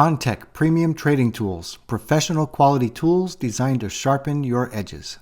Hahn-Tech Premium Trading Tools, professional quality tools designed to sharpen your edges.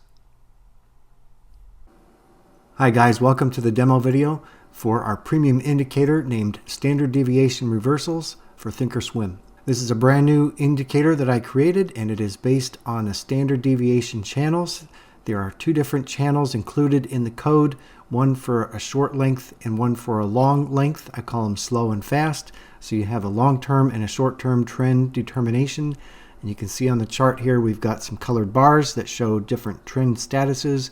Hi guys, welcome to the demo video for our premium indicator named Standard Deviation Reversals for Thinkorswim. This is a brand new indicator that I created, and it is based on a standard deviation channels. There are two different channels included in the code, one for a short length and one for a long length. I call them slow and fast. So you have a long-term and a short-term trend determination. And you can see on the chart here, we've got some colored bars that show different trend statuses.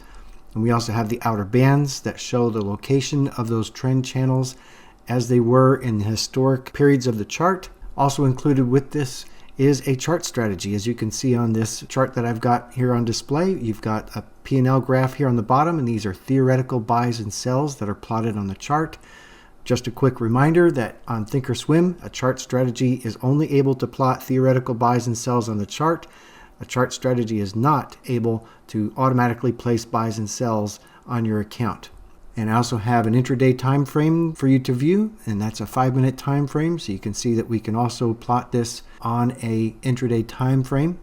And we also have the outer bands that show the location of those trend channels as they were in the historic periods of the chart. Also included with this is a chart strategy. As you can see on this chart that I've got here on display, you've got a P&L graph here on the bottom, and these are theoretical buys and sells that are plotted on the chart. Just a quick reminder that on Thinkorswim, a chart strategy is only able to plot theoretical buys and sells on the chart. A chart strategy is not able to automatically place buys and sells on your account. And I also have an intraday time frame for you to view, and that's a 5-minute time frame, so you can see that we can also plot this on a intraday time frame.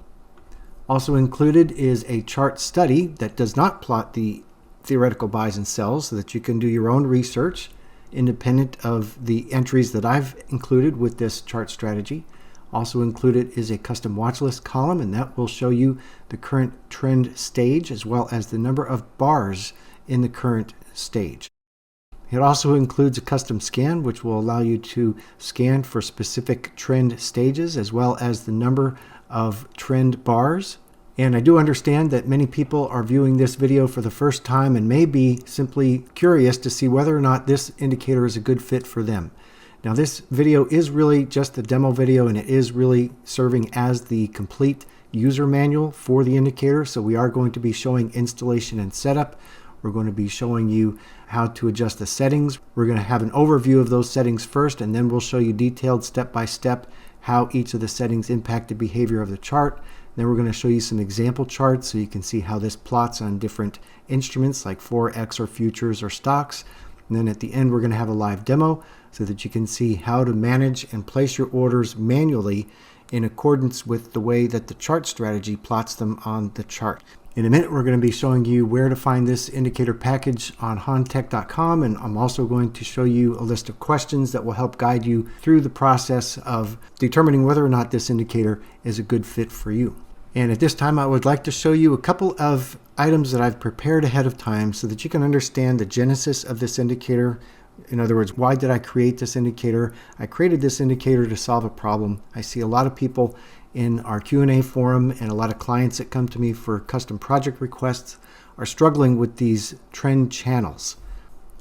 Also included is a chart study that does not plot the theoretical buys and sells, so that you can do your own research independent of the entries that I've included with this chart strategy. Also included is a custom watch list column, and that will show you the current trend stage as well as the number of bars in the current stage. It also includes a custom scan, which will allow you to scan for specific trend stages as well as the number of trend bars. And I do understand that many people are viewing this video for the first time and may be simply curious to see whether or not this indicator is a good fit for them. Now, this video is really just a demo video, and it is really serving as the complete user manual for the indicator. So we are going to be showing installation and setup. We're going to be showing you how to adjust the settings. We're going to have an overview of those settings first, and then we'll show you detailed step-by-step how each of the settings impact the behavior of the chart. Then we're going to show you some example charts so you can see how this plots on different instruments like Forex or futures or stocks. And then at the end, we're going to have a live demo so that you can see how to manage and place your orders manually in accordance with the way that the chart strategy plots them on the chart. In a minute, we're going to be showing you where to find this indicator package on Hahn-Tech.com, and I'm also going to show you a list of questions that will help guide you through the process of determining whether or not this indicator is a good fit for you. And at this time, I would like to show you a couple of items that I've prepared ahead of time so that you can understand the genesis of this indicator. In other words, why did I create this indicator? I created this indicator to solve a problem. I see a lot of people in our Q&A forum and a lot of clients that come to me for custom project requests are struggling with these trend channels.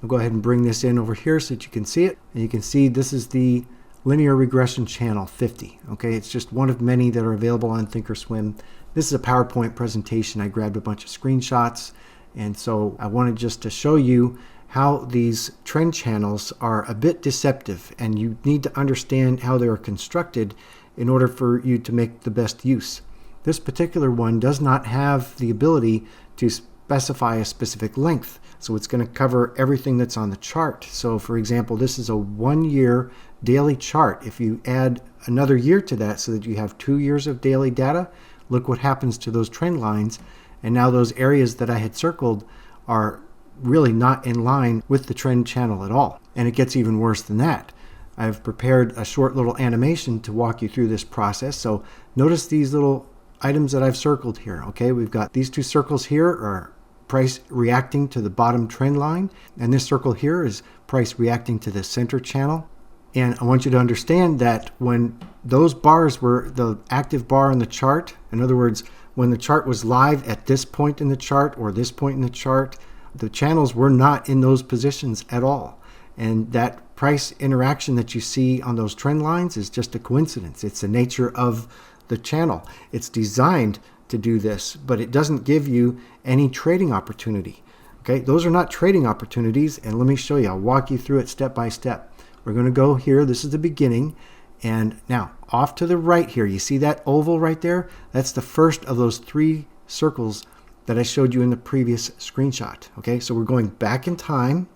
I'll go ahead and bring this in over here so that you can see it. And you can see this is the linear regression channel 50. Okay, it's just one of many that are available on Thinkorswim. This is a PowerPoint presentation. I grabbed a bunch of screenshots, and so I wanted just to show you how these trend channels are a bit deceptive, and you need to understand how they are constructed in order for you to make the best use. This particular one does not have the ability to specify a specific length, so it's going to cover everything that's on the chart. So for example, this is a 1-year daily chart. If you add another year to that so that you have 2 years of daily data, look what happens to those trend lines. And now those areas that I had circled are really not in line with the trend channel at all. And it gets even worse than that. I've prepared a short little animation to walk you through this process. So notice these little items that I've circled here. Okay, we've got these two circles here are price reacting to the bottom trend line, and this circle here is price reacting to the center channel. And I want you to understand that when those bars were the active bar on the chart, in other words, when the chart was live at this point in the chart or this point in the chart, the channels were not in those positions at all. And that price interaction that you see on those trend lines is just a coincidence. It's the nature of the channel. It's designed to do this, but it doesn't give you any trading opportunity. Okay, those are not trading opportunities, and let me show you. I'll walk you through it step by step. We're going to go here. This is the beginning, and now off to the right here, you see that oval right there? That's the first of those 3 circles that I showed you in the previous screenshot. Okay, so we're going back in time,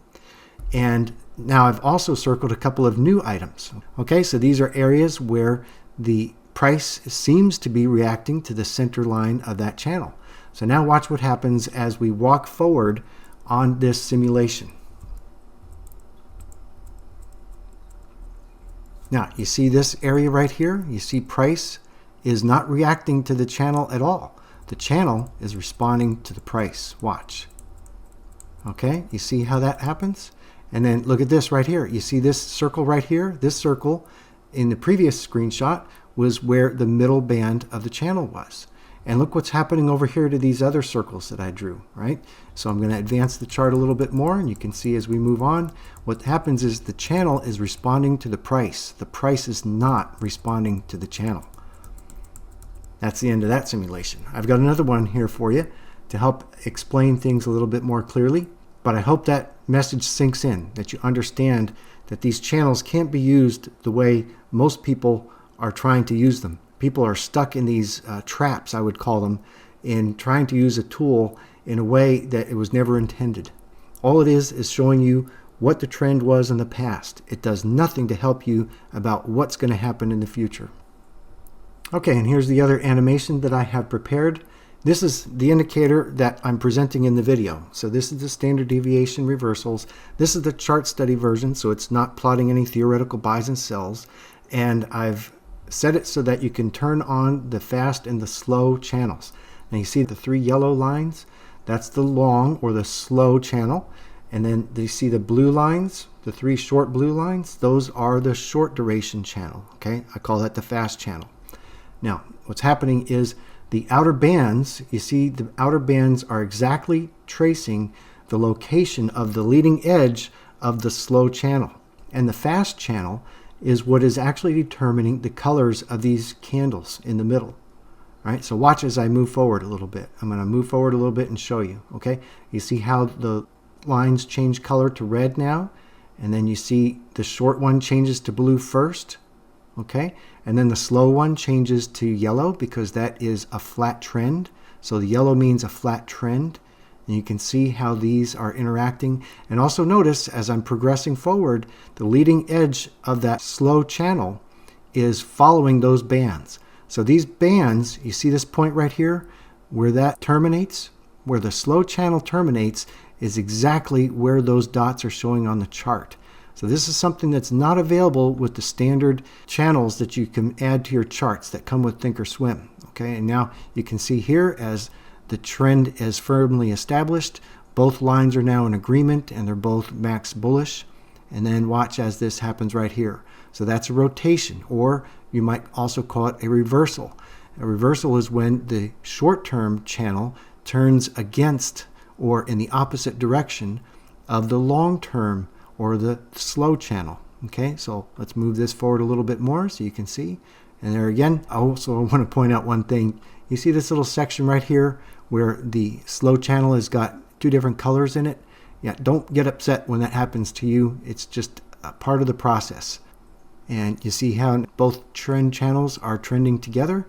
and now I've also circled a couple of new items. Okay, so these are areas where the price seems to be reacting to the center line of that channel. So now watch what happens as we walk forward on this simulation. Now, you see this area right here? You see price is not reacting to the channel at all. The channel is responding to the price. Watch. Okay, you see how that happens? And then look at this right here. You see this circle right here? This circle in the previous screenshot was where the middle band of the channel was. And look what's happening over here to these other circles that I drew, right? So I'm going to advance the chart a little bit more, and you can see as we move on, what happens is the channel is responding to the price. The price is not responding to the channel. That's the end of that simulation. I've got another one here for you to help explain things a little bit more clearly, but I hope that message sinks in, that you understand that these channels can't be used the way most people are trying to use them. People are stuck in these traps, I would call them, in trying to use a tool in a way that it was never intended. All it is showing you what the trend was in the past. It does nothing to help you about what's going to happen in the future. Okay, and here's the other animation that I have prepared. This is the indicator that I'm presenting in the video. So this is the standard deviation reversals. This is the chart study version, so it's not plotting any theoretical buys and sells. And I've set it so that you can turn on the fast and the slow channels. Now you see the three yellow lines? That's the long or the slow channel. And then you see the blue lines, the three short blue lines? Those are the short duration channel. Okay, I call that the fast channel. Now, what's happening is the outer bands, you see the outer bands are exactly tracing the location of the leading edge of the slow channel. And the fast channel is what is actually determining the colors of these candles in the middle. All right, so watch as I move forward a little bit. I'm going to move forward a little bit and show you. Okay, you see how the lines change color to red now, and then you see the short one changes to blue first. Okay, and then the slow one changes to yellow because that is a flat trend. So the yellow means a flat trend. And you can see how these are interacting. And also notice as I'm progressing forward, the leading edge of that slow channel is following those bands. So these bands, you see this point right here where that terminates, where the slow channel terminates is exactly where those dots are showing on the chart. So this is something that's not available with the standard channels that you can add to your charts that come with Thinkorswim. Okay, and now you can see here as the trend is firmly established, both lines are now in agreement and they're both max bullish. And then watch as this happens right here. So that's a rotation, or you might also call it a reversal. A reversal is when the short-term channel turns against or in the opposite direction of the long-term or the slow channel. Okay, so let's move this forward a little bit more so you can see. And there again, I also want to point out one thing. You see this little section right here where the slow channel has got two different colors in it? Yeah, don't get upset when that happens to you. It's just a part of the process. And you see how both trend channels are trending together.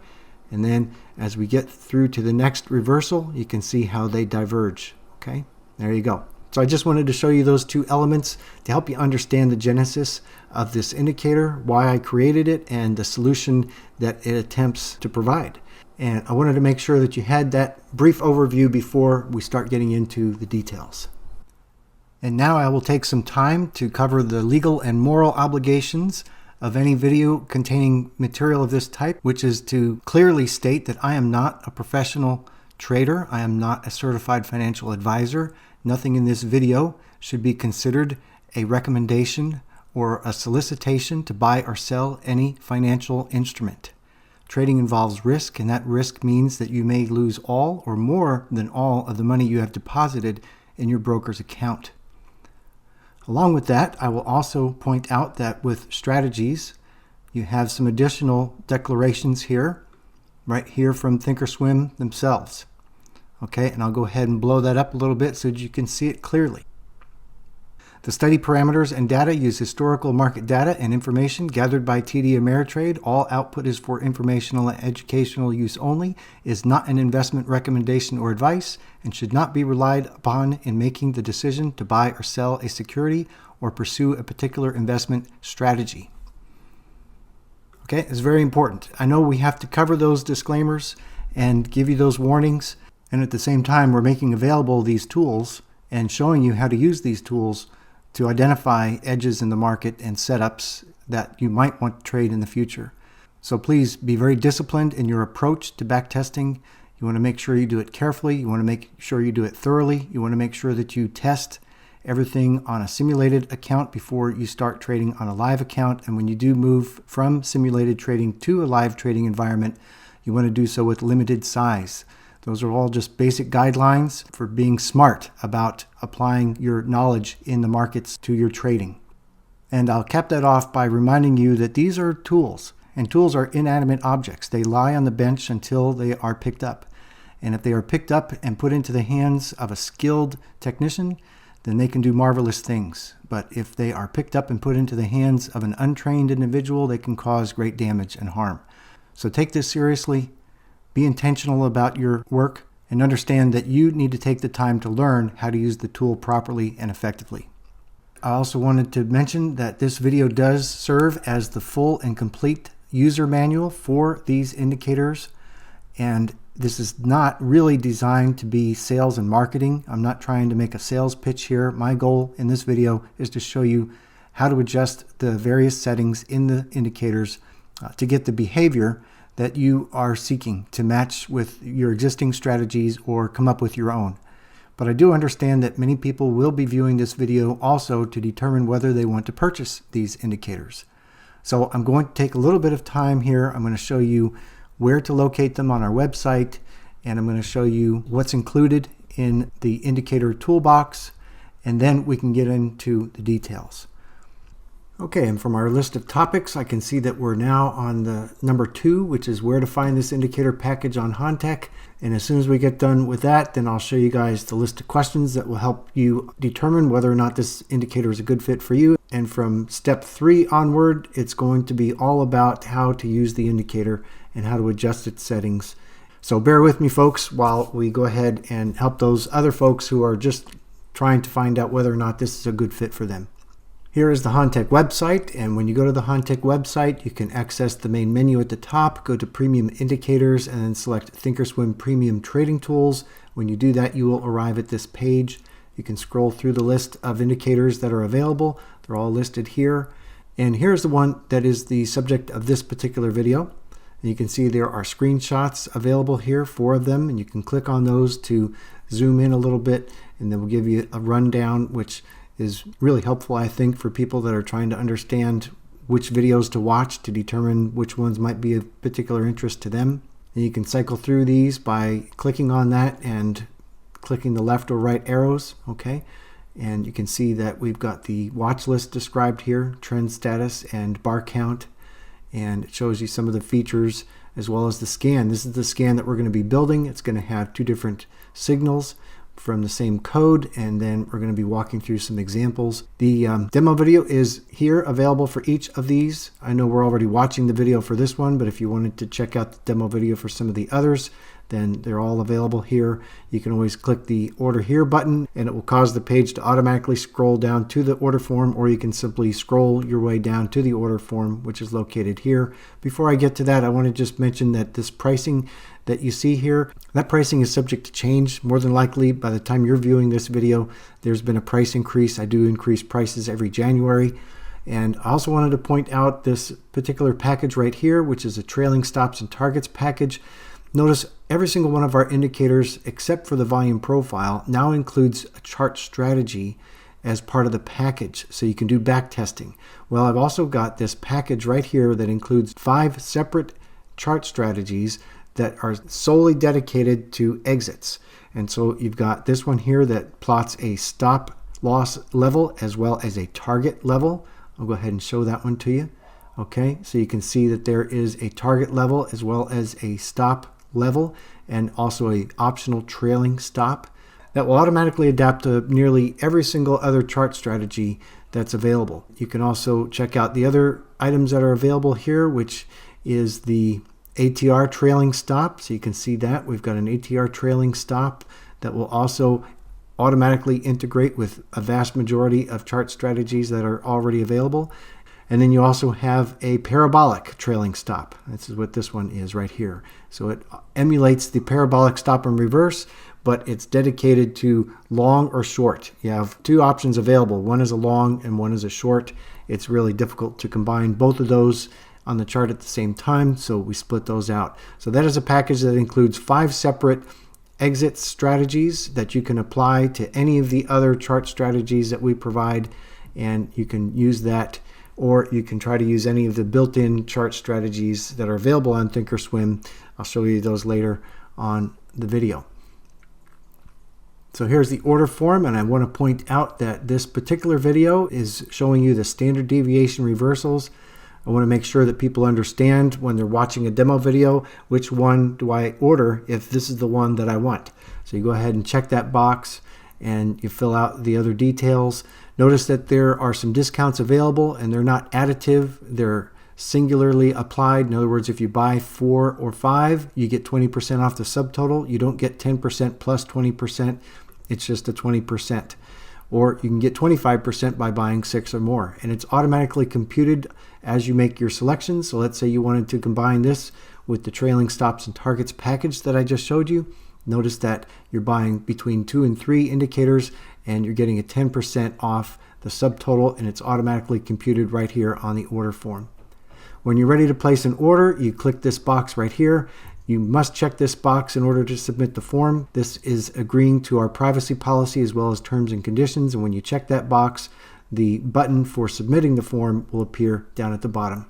And then as we get through to the next reversal, you can see how they diverge. Okay, there you go. So I just wanted to show you those two elements to help you understand the genesis of this indicator, why I created it, and the solution that it attempts to provide. And I wanted to make sure that you had that brief overview before we start getting into the details. And now I will take some time to cover the legal and moral obligations of any video containing material of this type, which is to clearly state that I am not a professional trader. I am not a certified financial advisor. Nothing in this video should be considered a recommendation or a solicitation to buy or sell any financial instrument. Trading involves risk, and that risk means that you may lose all or more than all of the money you have deposited in your broker's account. Along with that, I will also point out that with strategies, you have some additional declarations here, right here from Thinkorswim themselves. Okay, and I'll go ahead and blow that up a little bit so that you can see it clearly. The study parameters and data use historical market data and information gathered by TD Ameritrade. All output is for informational and educational use only, is not an investment recommendation or advice, and should not be relied upon in making the decision to buy or sell a security or pursue a particular investment strategy. Okay, it's very important. I know we have to cover those disclaimers and give you those warnings, and at the same time we're making available these tools and showing you how to use these tools to identify edges in the market and setups that you might want to trade in the future. So please be very disciplined in your approach to backtesting. You want to make sure you do it carefully. You want to make sure you do it thoroughly. You want to make sure that you test everything on a simulated account before you start trading on a live account. And when you do move from simulated trading to a live trading environment, you want to do so with limited size. Those are all just basic guidelines for being smart about applying your knowledge in the markets to your trading. And I'll cap that off by reminding you that these are tools, and tools are inanimate objects. They lie on the bench until they are picked up. And if they are picked up and put into the hands of a skilled technician, then they can do marvelous things. But if they are picked up and put into the hands of an untrained individual, they can cause great damage and harm. So take this seriously, be intentional about your work, and understand that you need to take the time to learn how to use the tool properly and effectively. I also wanted to mention that this video does serve as the full and complete user manual for these indicators, and this is not really designed to be sales and marketing. I'm not trying to make a sales pitch here. My goal in this video is to show you how to adjust the various settings in the indicators to get the behavior that you are seeking to match with your existing strategies or come up with your own. But I do understand that many people will be viewing this video also to determine whether they want to purchase these indicators. So I'm going to take a little bit of time here. I'm going to show you where to locate them on our website, and I'm going to show you what's included in the indicator toolbox, and then we can get into the details. Okay, and from our list of topics, I can see that we're now on the number 2, which is where to find this indicator package on Hahn-Tech. And as soon as we get done with that, then I'll show you guys the list of questions that will help you determine whether or not this indicator is a good fit for you. And from step 3 onward, it's going to be all about how to use the indicator and how to adjust its settings. So bear with me, folks, while we go ahead and help those other folks who are just trying to find out whether or not this is a good fit for them. Here is the Hahn-Tech website, and when you go to the Hahn-Tech website, you can access the main menu at the top, go to Premium Indicators, and then select Thinkorswim Premium Trading Tools. When you do that, you will arrive at this page. You can scroll through the list of indicators that are available. They're all listed here. And here's the one that is the subject of this particular video. And you can see there are screenshots available here, 4 of them, and you can click on those to zoom in a little bit, and then we'll give you a rundown, which is really helpful, I think, for people that are trying to understand which videos to watch to determine which ones might be of particular interest to them. And you can cycle through these by clicking on that and clicking the left or right arrows, okay? And you can see that we've got the watch list described here, trend status and bar count, and it shows you some of the features as well as the scan. This is the scan that we're going to be building. It's going to have 2 different signals from the same code, and then we're going to be walking through some examples. The demo video is here available for each of these. I know we're already watching the video for this one, but if you wanted to check out the demo video for some of the others, then they're all available here. You can always click the order here button and it will cause the page to automatically scroll down to the order form, or you can simply scroll your way down to the order form, which is located here. Before I get to that, I want to just mention that this pricing that you see here, that pricing is subject to change. More than likely, by the time you're viewing this video, there's been a price increase. I do increase prices every January. And I also wanted to point out this particular package right here, which is a trailing stops and targets package. Notice every single one of our indicators, except for the volume profile, now includes a chart strategy as part of the package, so you can do back testing. Well, I've also got this package right here that includes 5 separate chart strategies that are solely dedicated to exits. And so you've got this one here that plots a stop loss level as well as a target level. I'll go ahead and show that one to you. Okay, so you can see that there is a target level as well as a stop level, and also a optional trailing stop that will automatically adapt to nearly every single other chart strategy that's available. You can also check out the other items that are available here, which is the ATR trailing stop. So you can see that we've got an ATR trailing stop that will also automatically integrate with a vast majority of chart strategies that are already available. And then you also have a parabolic trailing stop. This is what this one is right here. So it emulates the parabolic stop and reverse, but it's dedicated to long or short. You have two options available. One is a long and one is a short. It's really difficult to combine both of those on the chart at the same time, so we split those out. So that is a package that includes 5 separate exit strategies that you can apply to any of the other chart strategies that we provide, and you can use that, or you can try to use any of the built-in chart strategies that are available on Thinkorswim. I'll show you those later on the video. So here's the order form, and I want to point out that this particular video is showing you the standard deviation reversals. I want to make sure that people understand when they're watching a demo video, which one do I order if this is the one that I want. So you go ahead and check that box and you fill out the other details. Notice that there are some discounts available and they're not additive. They're singularly applied. In other words, if you buy 4 or 5, you get 20% off the subtotal. You don't get 10% plus 20%. It's just a 20%. Or you can get 25% by buying 6 or more. And it's automatically computed as you make your selections. So let's say you wanted to combine this with the trailing stops and targets package that I just showed you. Notice that you're buying between 2 and 3 indicators and you're getting a 10% off the subtotal, and it's automatically computed right here on the order form. When you're ready to place an order, you click this box right here. You must check this box in order to submit the form. This is agreeing to our privacy policy as well as terms and conditions. And when you check that box, the button for submitting the form will appear down at the bottom.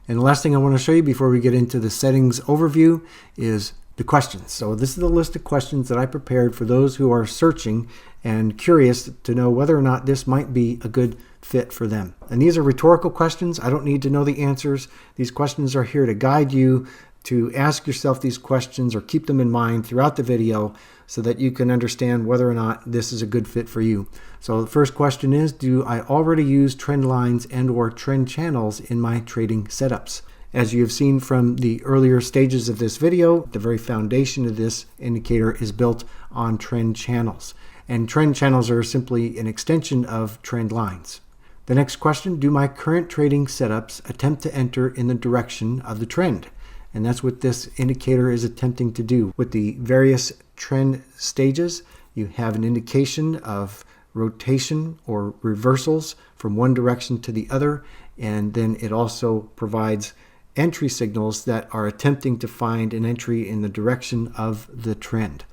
And the last thing I want to show you before we get into the settings overview is the questions. So this is the list of questions that I prepared for those who are searching and curious to know whether or not this might be a good fit for them. And these are rhetorical questions. I don't need to know the answers. These questions are here to guide you to ask yourself these questions or keep them in mind throughout the video so that you can understand whether or not this is a good fit for you. So the first question is, do I already use trend lines and or trend channels in my trading setups? As you have seen from the earlier stages of this video, the very foundation of this indicator is built on trend channels. And trend channels are simply an extension of trend lines. The next question, do my current trading setups attempt to enter in the direction of the trend? And that's what this indicator is attempting to do. With the various trend stages, you have an indication of rotation or reversals from one direction to the other, and then it also provides entry signals that are attempting to find an entry in the direction of the trend.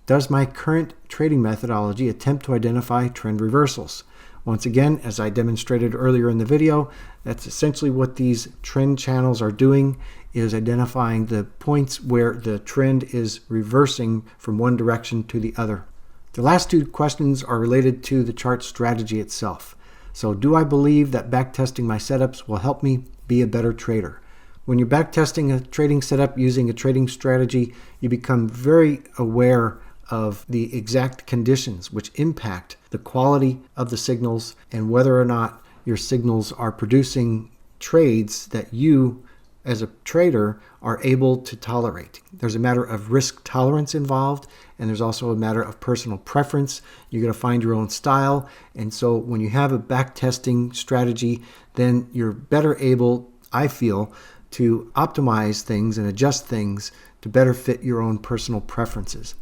Does my current trading methodology attempt to identify trend reversals? Once again, as I demonstrated earlier in the video, that's essentially what these trend channels are doing, is identifying the points where the trend is reversing from one direction to the other. The last 2 questions are related to the chart strategy itself. So do I believe that backtesting my setups will help me be a better trader? When you're backtesting a trading setup using a trading strategy, you become very aware of the exact conditions which impact the quality of the signals and whether or not your signals are producing trades that you as a trader are able to tolerate. There's a matter of risk tolerance involved, and there's also a matter of personal preference. You're going to find your own style, and so when you have a backtesting strategy, then you're better able, I feel, to optimize things and adjust things to better fit your own personal preferences.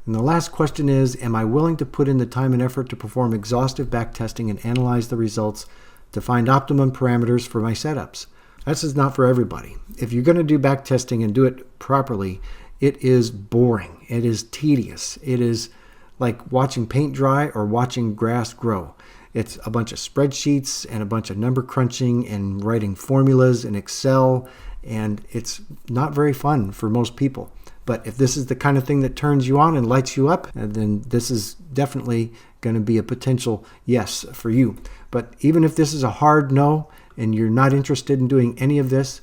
And the last question is, am I willing to put in the time and effort to perform exhaustive backtesting and analyze the results to find optimum parameters for my setups? This is not for everybody. If you're going to do backtesting and do it properly, it is boring. It is tedious. It is like watching paint dry or watching grass grow. It's a bunch of spreadsheets and a bunch of number crunching and writing formulas in Excel, and it's not very fun for most people. But if this is the kind of thing that turns you on and lights you up, then this is definitely going to be a potential yes for you. But even if this is a hard no and you're not interested in doing any of this,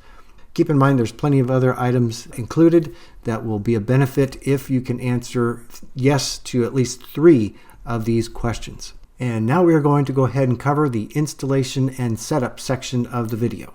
keep in mind there's plenty of other items included that will be a benefit if you can answer yes to at least 3 of these questions. And now we are going to go ahead and cover the installation and setup section of the video.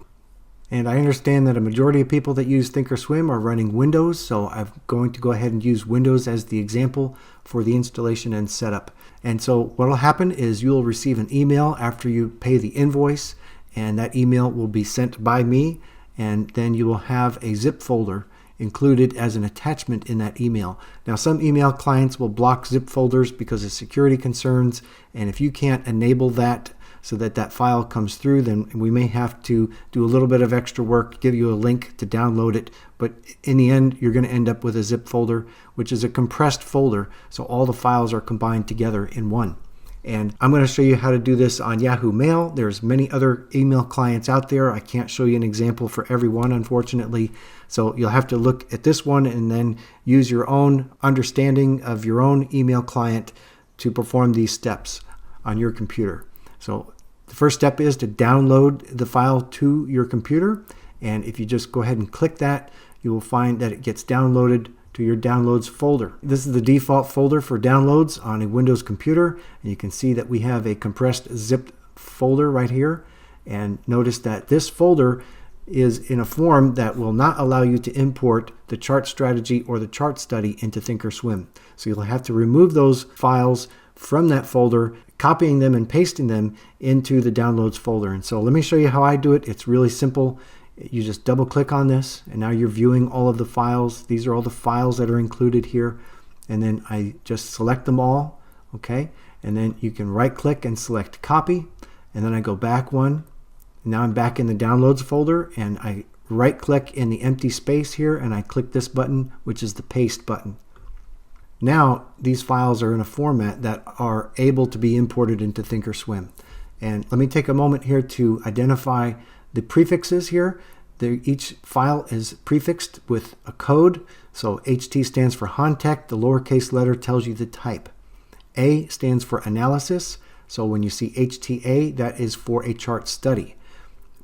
And I understand that a majority of people that use Thinkorswim are running Windows, so I'm going to go ahead and use Windows as the example for the installation and setup. And so what will happen is you'll receive an email after you pay the invoice, and that email will be sent by me, and then you will have a zip folder included as an attachment in that email. Now, some email clients will block zip folders because of security concerns, and if you can't enable that so that that file comes through, then we may have to do a little bit of extra work, give you a link to download it. But in the end, you're going to end up with a zip folder, which is a compressed folder, so all the files are combined together in one. And I'm going to show you how to do this on Yahoo Mail. There's many other email clients out there. I can't show you an example for every one, unfortunately. So you'll have to look at this one and then use your own understanding of your own email client to perform these steps on your computer. So the first step is to download the file to your computer. And if you just go ahead and click that, you will find that it gets downloaded to your downloads folder. This is the default folder for downloads on a Windows computer. And you can see that we have a compressed zipped folder right here. And notice that this folder is in a form that will not allow you to import the chart strategy or the chart study into Thinkorswim. So you'll have to remove those files from that folder, copying them and pasting them into the downloads folder. And so let me show you how I do it. It's really simple. You just double click on this, and now you're viewing all of the files. These are all the files that are included here. And then I just select them all, okay? And then you can right click and select copy. And then I go back one. Now I'm back in the downloads folder, and I right click in the empty space here, and I click this button, which is the paste button. Now these files are in a format that are able to be imported into Thinkorswim. And let me take a moment here to identify the prefixes here. Each file is prefixed with a code. So HT stands for Hahn-Tech. The lowercase letter tells you the type. A stands for analysis. So when you see HTA, that is for a chart study.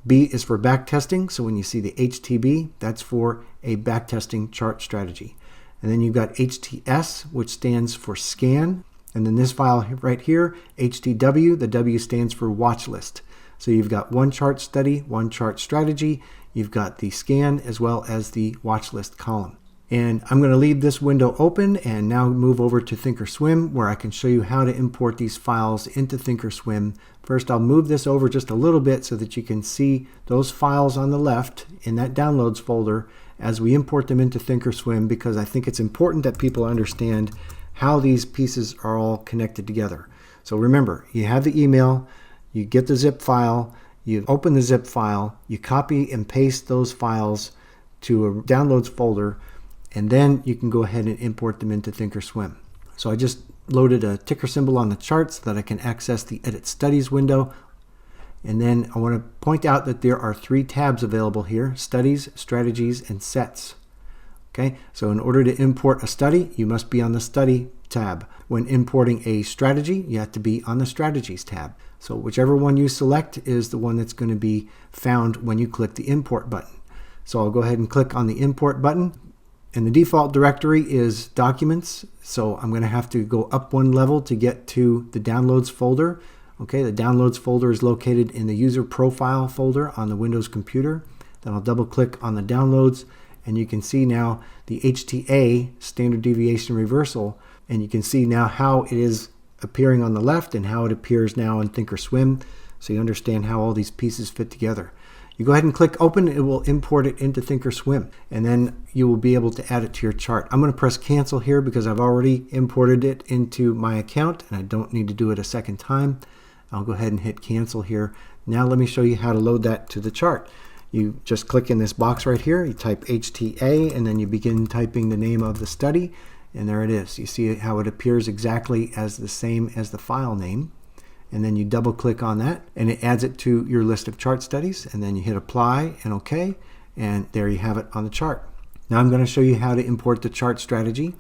B is for backtesting. So when you see the HTB, that's for a backtesting chart strategy. And then you've got HTS, which stands for scan. And then this file right here, HTW, the W stands for watch list. So you've got one chart study, one chart strategy. You've got the scan as well as the watch list column. And I'm going to leave this window open and now move over to Thinkorswim, where I can show you how to import these files into Thinkorswim. First, I'll move this over just a little bit so that you can see those files on the left in that downloads folder as we import them into Thinkorswim, because I think it's important that people understand how these pieces are all connected together. So remember, you have the email, you get the zip file, you open the zip file, you copy and paste those files to a downloads folder, and then you can go ahead and import them into Thinkorswim. So I just loaded a ticker symbol on the chart so that I can access the Edit Studies window. And then I want to point out that there are 3 tabs available here: Studies, Strategies, and Sets. Okay, so in order to import a study, you must be on the Study tab. When importing a strategy, you have to be on the Strategies tab. So whichever one you select is the one that's going to be found when you click the Import button. So I'll go ahead and click on the Import button. And the default directory is Documents. So I'm going to have to go up one level to get to the Downloads folder. Okay, the Downloads folder is located in the User Profile folder on the Windows computer. Then I'll double click on the Downloads, and you can see now the HTA, Standard Deviation Reversal, and you can see now how it is appearing on the left and how it appears now in Thinkorswim, so you understand how all these pieces fit together. You go ahead and click Open, it will import it into Thinkorswim, and then you will be able to add it to your chart. I'm going to press Cancel here because I've already imported it into my account, and I don't need to do it a second time. I'll go ahead and hit Cancel here. Now let me show you how to load that to the chart. You just click in this box right here, you type HTA, and then you begin typing the name of the study, and there it is. You see how it appears exactly as the same as the file name. And then you double click on that, and it adds it to your list of chart studies, and then you hit Apply and OK, and there you have it on the chart. Now I'm going to show you how to import the chart strategy.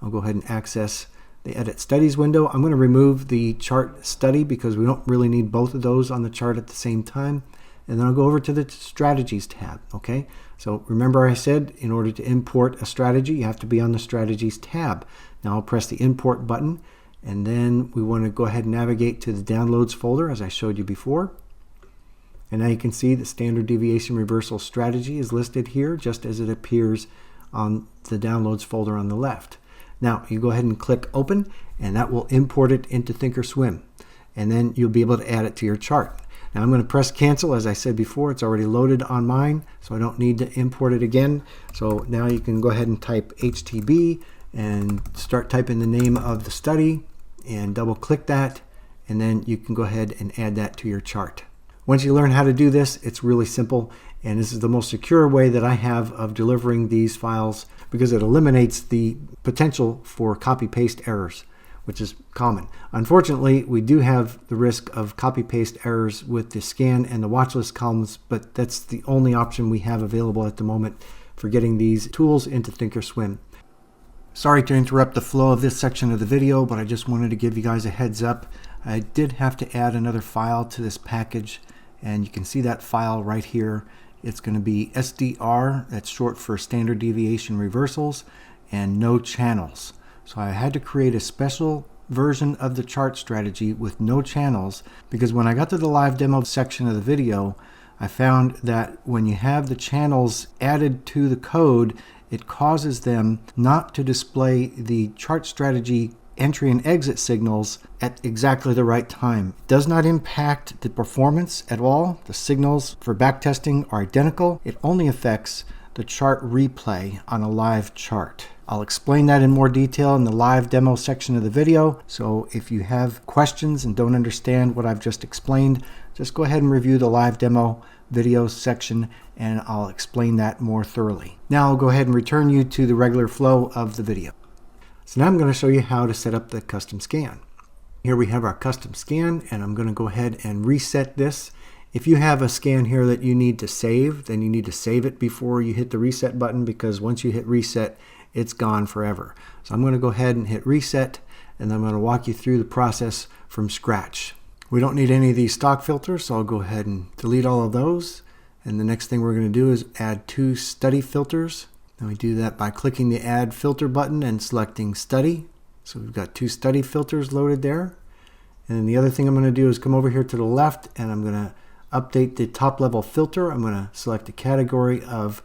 I'll go ahead and access the Edit Studies window. I'm going to remove the chart study because we don't really need both of those on the chart at the same time. And then I'll go over to the Strategies tab. Okay, so remember I said in order to import a strategy, you have to be on the Strategies tab. Now I'll press the Import button, and then we want to go ahead and navigate to the Downloads folder as I showed you before. And now you can see the standard deviation reversal strategy is listed here just as it appears on the downloads folder on the left. Now you go ahead and click open, and that will import it into Thinkorswim, and then you'll be able to add it to your chart. Now I'm going to press cancel. As I said before, it's already loaded on mine, so I don't need to import it again. So now you can go ahead and type HTB and start typing the name of the study and double click that, and then you can go ahead and add that to your chart. Once you learn how to do this, it's really simple, and this is the most secure way that I have of delivering these files because it eliminates the potential for copy-paste errors, which is common. Unfortunately, we do have the risk of copy-paste errors with the scan and the watch list columns, but that's the only option we have available at the moment for getting these tools into Thinkorswim. Sorry to interrupt the flow of this section of the video, but I just wanted to give you guys a heads up. I did have to add another file to this package, and you can see that file right here. It's going to be SDR, that's short for standard deviation reversals, and no channels. So I had to create a special version of the chart strategy with no channels, because when I got to the live demo section of the video, I found that when you have the channels added to the code, it causes them not to display the chart strategy entry and exit signals at exactly the right time. It does not impact the performance at all. The signals for backtesting are identical. It only affects the chart replay on a live chart. I'll explain that in more detail in the live demo section of the video. So if you have questions and don't understand what I've just explained, just go ahead and review the live demo video section and I'll explain that more thoroughly. Now I'll go ahead and return you to the regular flow of the video. So now I'm going to show you how to set up the custom scan. Here we have our custom scan, and I'm going to go ahead and reset this. If you have a scan here that you need to save, then you need to save it before you hit the reset button, because once you hit reset, it's gone forever. So I'm going to go ahead and hit reset, and I'm going to walk you through the process from scratch. We don't need any of these stock filters, so I'll go ahead and delete all of those. And the next thing we're going to do is add 2 study filters. And we do that by clicking the Add Filter button and selecting Study. So we've got 2 study filters loaded there. And then the other thing I'm going to do is come over here to the left, and I'm going to update the top level filter. I'm going to select a category of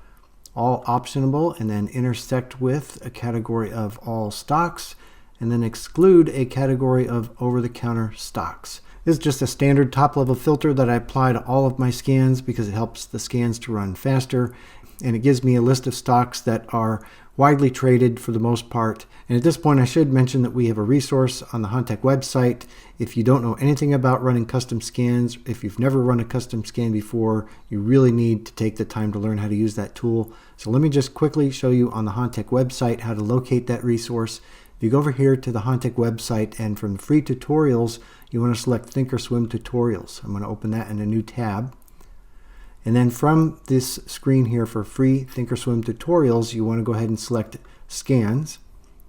all optionable, and then intersect with a category of all stocks, and then exclude a category of over-the-counter stocks. This is just a standard top level filter that I apply to all of my scans because it helps the scans to run faster, and it gives me a list of stocks that are widely traded for the most part. And at this point I should mention that we have a resource on the Hahn-Tech website. If you don't know anything about running custom scans, if you've never run a custom scan before, you really need to take the time to learn how to use that tool. So let me just quickly show you on the Hahn-Tech website how to locate that resource. If you go over here to the Hahn-Tech website, and from free tutorials, you want to select Thinkorswim tutorials. I'm going to open that in a new tab. And then from this screen here for free Thinkorswim tutorials, you want to go ahead and select scans.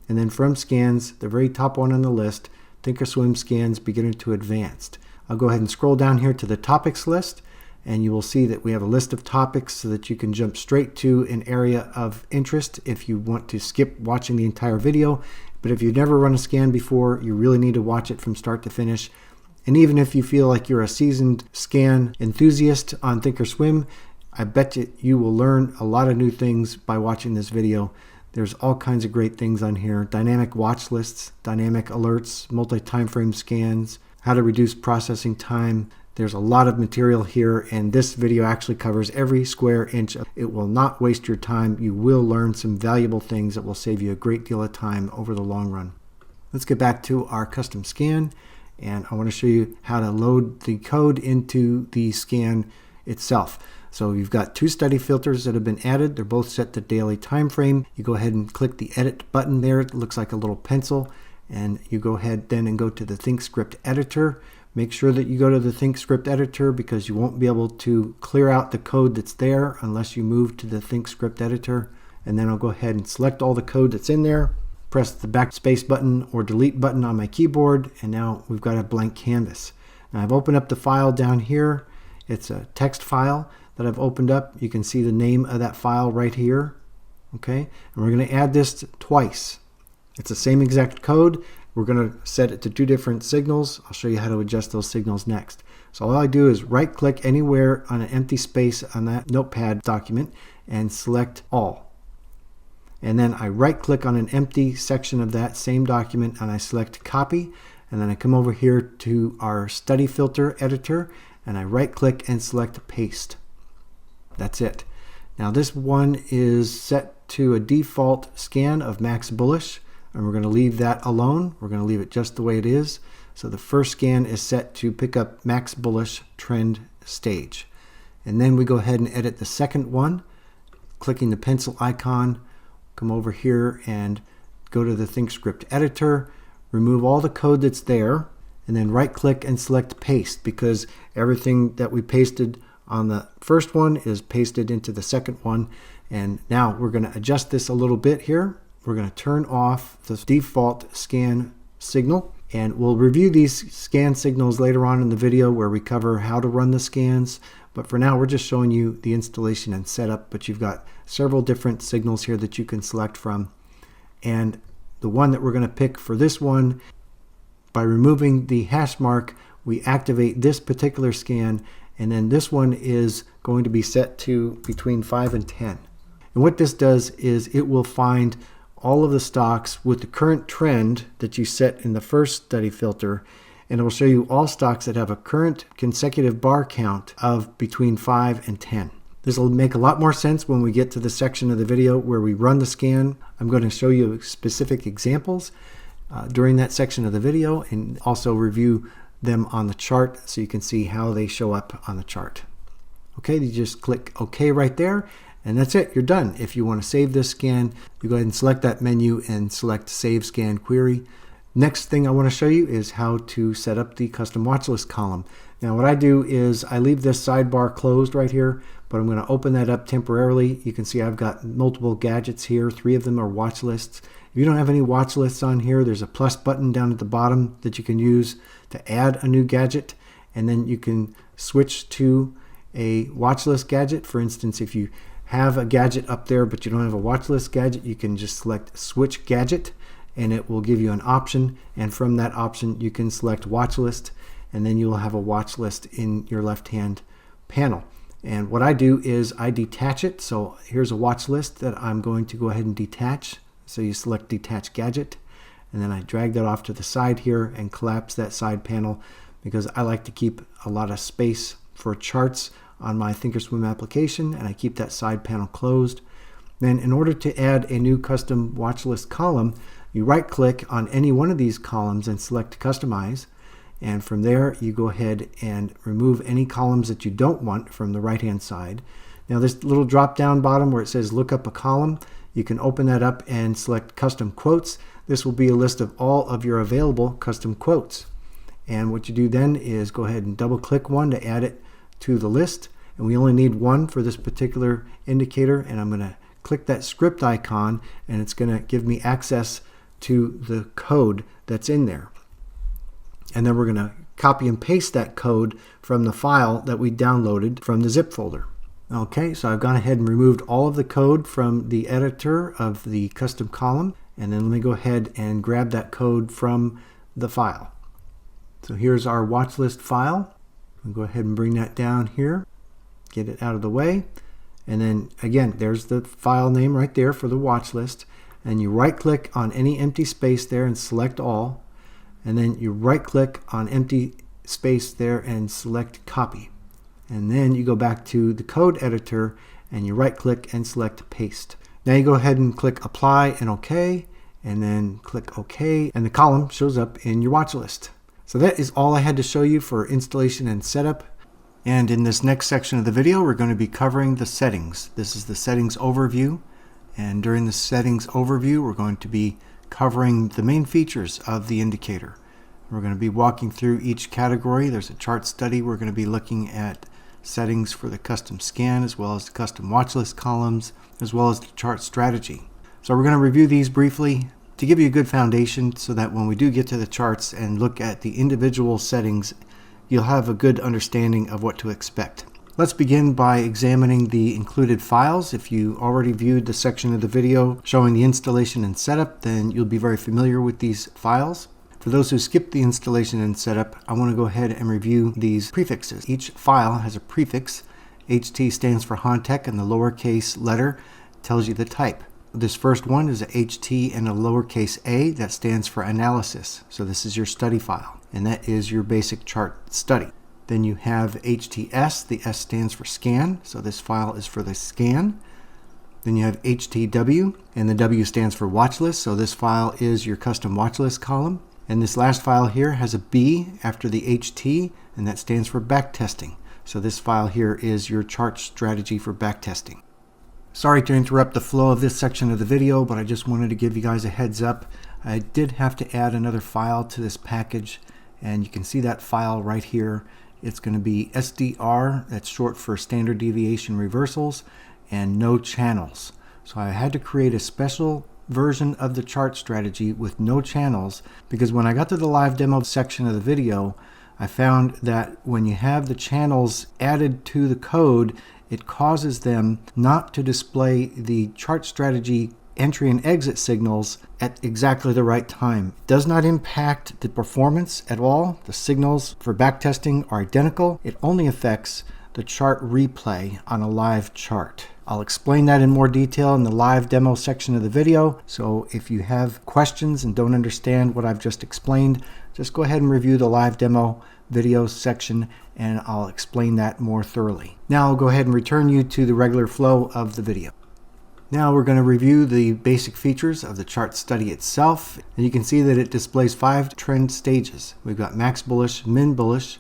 And then from scans, the very top one on the list, Thinkorswim scans beginner to advanced. I'll go ahead and scroll down here to the topics list, and you will see that we have a list of topics so that you can jump straight to an area of interest if you want to skip watching the entire video. But if you've never run a scan before, you really need to watch it from start to finish. And even if you feel like you're a seasoned scan enthusiast on Thinkorswim, I bet you will learn a lot of new things by watching this video. There's all kinds of great things on here. Dynamic watch lists, dynamic alerts, multi-time frame scans, how to reduce processing time. There's a lot of material here, and this video actually covers every square inch. It will not waste your time. You will learn some valuable things that will save you a great deal of time over the long run. Let's get back to our custom scan. And I want to show you how to load the code into the scan itself. So you've got 2 study filters that have been added. They're both set to daily time frame. You go ahead and click the edit button there. It looks like a little pencil. And you go ahead then and go to the ThinkScript editor. Make sure that you go to the ThinkScript editor because you won't be able to clear out the code that's there unless you move to the ThinkScript editor. And then I'll go ahead and select all the code that's in there. Press the backspace button or delete button on my keyboard, and now we've got a blank canvas. Now I've opened up the file down here. It's a text file that I've opened up. You can see the name of that file right here. Okay, and we're going to add this twice. It's the same exact code. We're going to set it to 2 different signals. I'll show you how to adjust those signals next. So all I do is right click anywhere on an empty space on that notepad document and select all. And then I right click on an empty section of that same document and I select copy. And then I come over here to our study filter editor and I right click and select paste. That's it. Now this one is set to a default scan of max bullish, and we're going to leave that alone. We're going to leave it just the way it is. So the first scan is set to pick up max bullish trend stage. And then we go ahead and edit the second one, clicking the pencil icon, come over here and go to the ThinkScript editor, remove all the code that's there, and then right click and select paste, because everything that we pasted on the first one is pasted into the second one. And now we're going to adjust this a little bit here. We're going to turn off the default scan signal, and we'll review these scan signals later on in the video where we cover how to run the scans. But for now, we're just showing you the installation and setup, but you've got several different signals here that you can select from. And the one that we're going to pick for this one, by removing the hash mark, we activate this particular scan, and then this one is going to be set to between 5 and 10. And what this does is it will find all of the stocks with the current trend that you set in the first study filter, and it will show you all stocks that have a current consecutive bar count of between 5 and 10. This will make a lot more sense when we get to the section of the video where we run the scan. I'm going to show you specific examples during that section of the video, and also review them on the chart so you can see how they show up on the chart. Okay, you just click OK right there, and that's it. You're done. If you want to save this scan, you go ahead and select that menu and select Save Scan Query. Next thing I want to show you is how to set up the custom watch list column. Now what I do is I leave this sidebar closed right here, but I'm going to open that up temporarily. You can see I've got multiple gadgets here. 3 of them are watch lists. If you don't have any watch lists on here, there's a plus button down at the bottom that you can use to add a new gadget, and then you can switch to a watch list gadget. For instance, if you have a gadget up there but you don't have a watch list gadget, you can just select switch gadget and it will give you an option, and from that option you can select watch list, and then you'll have a watch list in your left hand panel. And what I do is I detach it. So here's a watch list that I'm going to go ahead and detach. So you select detach gadget, and then I drag that off to the side here and collapse that side panel, because I like to keep a lot of space for charts on my Thinkorswim application, and I keep that side panel closed. Then in order to add a new custom watch list column, you right click on any one of these columns and select customize, and from there you go ahead and remove any columns that you don't want from the right hand side. Now this little drop down bottom where it says look up a column, you can open that up and select custom quotes. This will be a list of all of your available custom quotes. And what you do then is go ahead and double click one to add it to the list. And we only need one for this particular indicator. And I'm going to click that script icon, and it's going to give me access to the code that's in there. And then we're going to copy and paste that code from the file that we downloaded from the zip folder. Okay, so I've gone ahead and removed all of the code from the editor of the custom column, and then let me go ahead and grab that code from the file. So here's our watch list file. I'll go ahead and bring that down here, get it out of the way, and then again there's the file name right there for the watch list, and you right click on any empty space there and select all, and then you right click on empty space there and select copy. And then you go back to the code editor and you right click and select paste. Now you go ahead and click apply and OK, and then click OK, and the column shows up in your watch list. So that is all I had to show you for installation and setup. And in this next section of the video, we're going to be covering the settings. This is the settings overview. And during the settings overview, we're going to be covering the main features of the indicator. We're going to be walking through each category. There's a chart study. We're going to be looking at settings for the custom scan, as well as the custom watch list columns, as well as the chart strategy. So we're going to review these briefly to give you a good foundation so that when we do get to the charts and look at the individual settings, you'll have a good understanding of what to expect. Let's begin by examining the included files. If you already viewed the section of the video showing the installation and setup, then you'll be very familiar with these files. For those who skipped the installation and setup, I want to go ahead and review these prefixes. Each file has a prefix. HT stands for Hahn-Tech, and the lowercase letter tells you the type. This first one is a HT and a lowercase a. That stands for analysis. So this is your study file, and that is your basic chart study. Then you have HTS. The S stands for scan, so this file is for the scan. Then you have HTW, and the W stands for watch list, so this file is your custom watch list column. And this last file here has a B after the HT, and that stands for backtesting. So this file here is your chart strategy for backtesting. Sorry to interrupt the flow of this section of the video, but I just wanted to give you guys a heads up. I did have to add another file to this package, and you can see that file right here. It's going to be SDR, that's short for standard deviation reversals, and no channels. So I had to create a special version of the chart strategy with no channels, because when I got to the live demo section of the video, I found that when you have the channels added to the code, it causes them not to display the chart strategy entry and exit signals at exactly the right time. It does not impact the performance at all. The signals for backtesting are identical. It only affects the chart replay on a live chart. I'll explain that in more detail in the live demo section of the video. So if you have questions and don't understand what I've just explained, just go ahead and review the live demo video section and I'll explain that more thoroughly. Now I'll go ahead and return you to the regular flow of the video. Now we're going to review the basic features of the chart study itself. And you can see that it displays 5 trend stages. We've got max bullish, min bullish,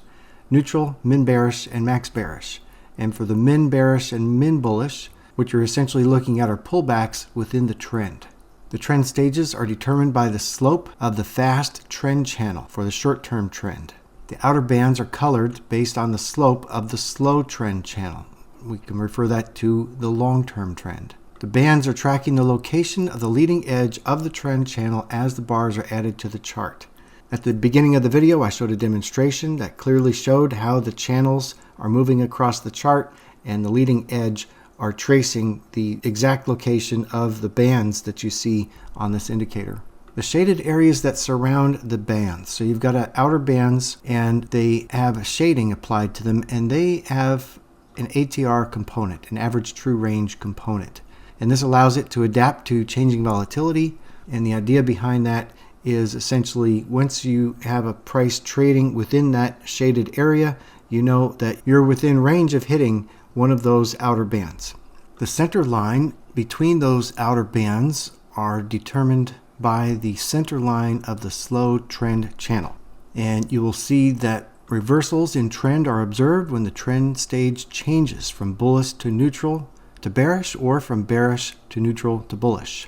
neutral, min bearish, and max bearish. And for the min bearish and min bullish, what you're essentially looking at are pullbacks within the trend. The trend stages are determined by the slope of the fast trend channel for the short-term trend. The outer bands are colored based on the slope of the slow trend channel. We can refer that to the long-term trend. The bands are tracking the location of the leading edge of the trend channel as the bars are added to the chart. At the beginning of the video, I showed a demonstration that clearly showed how the channels are moving across the chart and the leading edge are tracing the exact location of the bands that you see on this indicator. The shaded areas that surround the bands. So you've got outer bands and they have shading applied to them, and they have an ATR component, an average true range component. And this allows it to adapt to changing volatility. And the idea behind that is essentially once you have a price trading within that shaded area, you know that you're within range of hitting one of those outer bands. The center line between those outer bands are determined by the center line of the slow trend channel. And you will see that reversals in trend are observed when the trend stage changes from bullish to neutral to bearish, or from bearish to neutral to bullish.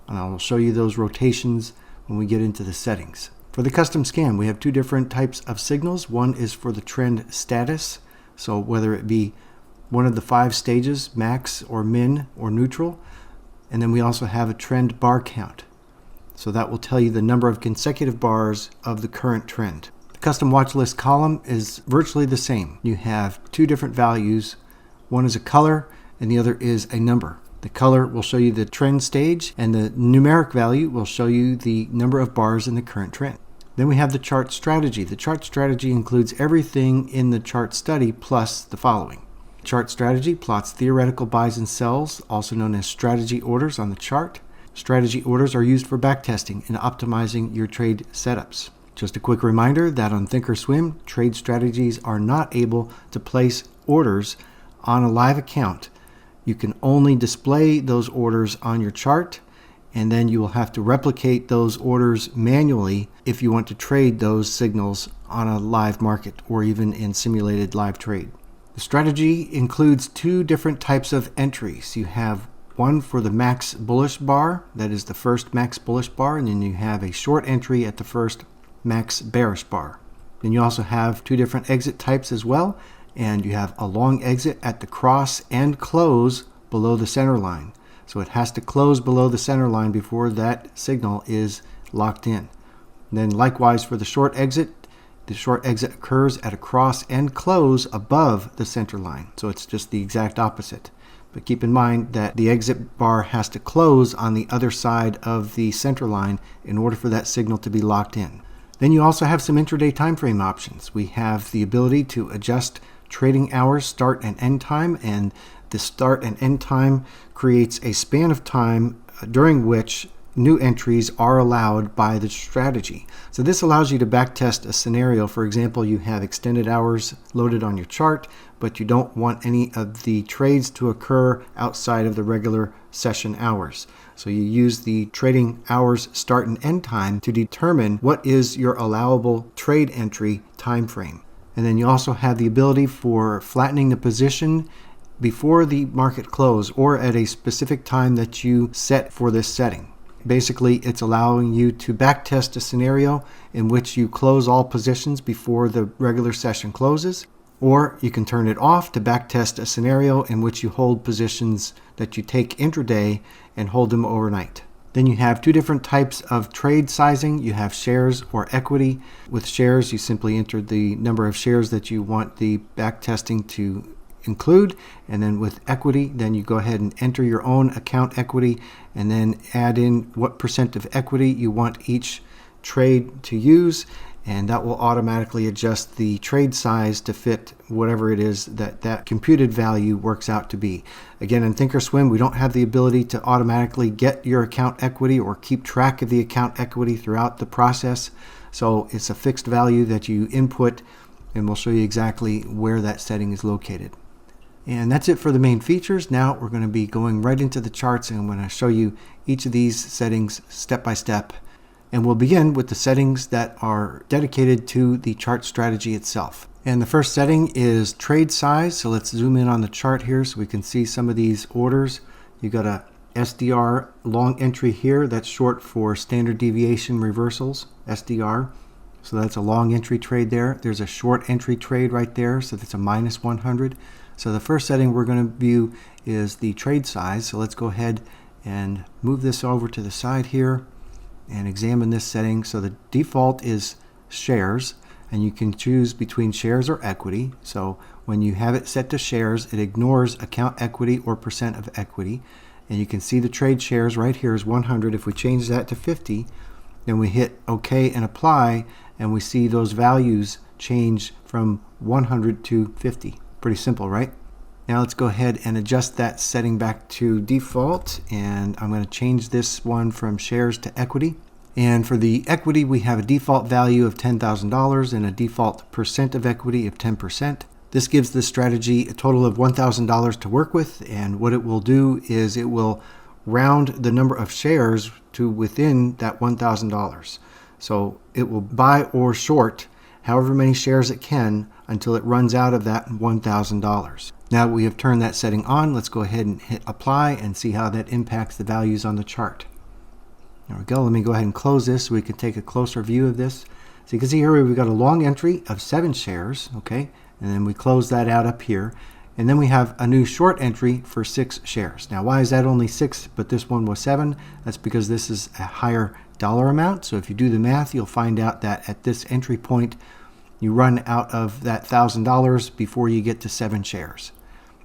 And I will show you those rotations when we get into the settings. For the custom scan, we have 2 different types of signals. One is for the trend status, so whether it be one of the 5 stages, max or min or neutral. And then we also have a trend bar count. So that will tell you the number of consecutive bars of the current trend. The custom watch list column is virtually the same. You have 2 different values. One is a color and the other is a number. The color will show you the trend stage, and the numeric value will show you the number of bars in the current trend. Then we have the chart strategy. The chart strategy includes everything in the chart study plus the following. Chart strategy plots theoretical buys and sells, also known as strategy orders on the chart. Strategy orders are used for backtesting and optimizing your trade setups. Just a quick reminder that on Thinkorswim, trade strategies are not able to place orders on a live account. You can only display those orders on your chart, and then you will have to replicate those orders manually if you want to trade those signals on a live market or even in simulated live trade. The strategy includes 2 different types of entries. You have one for the max bullish bar, that is the first max bullish bar, and then you have a short entry at the first max bearish bar. Then you also have 2 different exit types as well, and you have a long exit at the cross and close below the center line. So it has to close below the center line before that signal is locked in. And then likewise for the short exit occurs at a cross and close above the center line. So it's just the exact opposite. But keep in mind that the exit bar has to close on the other side of the center line in order for that signal to be locked in. Then you also have some intraday time frame options. We have the ability to adjust trading hours, start and end time, and the start and end time creates a span of time during which new entries are allowed by the strategy. So this allows you to backtest a scenario. For example, you have extended hours loaded on your chart, but you don't want any of the trades to occur outside of the regular session hours. So you use the trading hours start and end time to determine what is your allowable trade entry time frame. And then you also have the ability for flattening the position before the market close or at a specific time that you set for this setting. Basically, it's allowing you to backtest a scenario in which you close all positions before the regular session closes, or you can turn it off to backtest a scenario in which you hold positions that you take intraday and hold them overnight. Then you have two different types of trade sizing. You have shares or equity. With shares, you simply enter the number of shares that you want the backtesting to include, and then with equity, then you go ahead and enter your own account equity and then add in what percent of equity you want each trade to use, and that will automatically adjust the trade size to fit whatever it is that computed value works out to be. Again, in Thinkorswim, we don't have the ability to automatically get your account equity or keep track of the account equity throughout the process, so it's a fixed value that you input, and we'll show you exactly where that setting is located. And that's it for the main features. Now we're going to be going right into the charts, and I'm going to show you each of these settings step by step. And we'll begin with the settings that are dedicated to the chart strategy itself. And the first setting is trade size. So let's zoom in on the chart here so we can see some of these orders. You got a SDR long entry here. That's short for standard deviation reversals, SDR. So that's a long entry trade there. There's a short entry trade right there. So that's a minus 100. So the first setting we're going to view is the trade size. So let's go ahead and move this over to the side here and examine this setting. So the default is shares, and you can choose between shares or equity. So when you have it set to shares, it ignores account equity or percent of equity. And you can see the trade shares right here is 100. If we change that to 50, then we hit OK and apply, and we see those values change from 100 to 50. Pretty simple, right? Now let's go ahead and adjust that setting back to default, and I'm going to change this one from shares to equity. And for the equity, we have a default value of $10,000 and a default percent of equity of 10%. This gives the strategy a total of $1,000 to work with, and what it will do is it will round the number of shares to within that $1,000. So it will buy or short however many shares it can until it runs out of that $1,000. Now that we have turned that setting on, let's go ahead and hit apply and see how that impacts the values on the chart. There we go. Let me go ahead and close this so we can take a closer view of this. So you can see here we've got a long entry of 7 shares, okay, and then we close that out up here. And then we have a new short entry for 6 shares. Now, why is that only 6, but this one was 7? That's because this is a higher dollar amount. So if you do the math, you'll find out that at this entry point, you run out of that $1,000 before you get to 7 shares.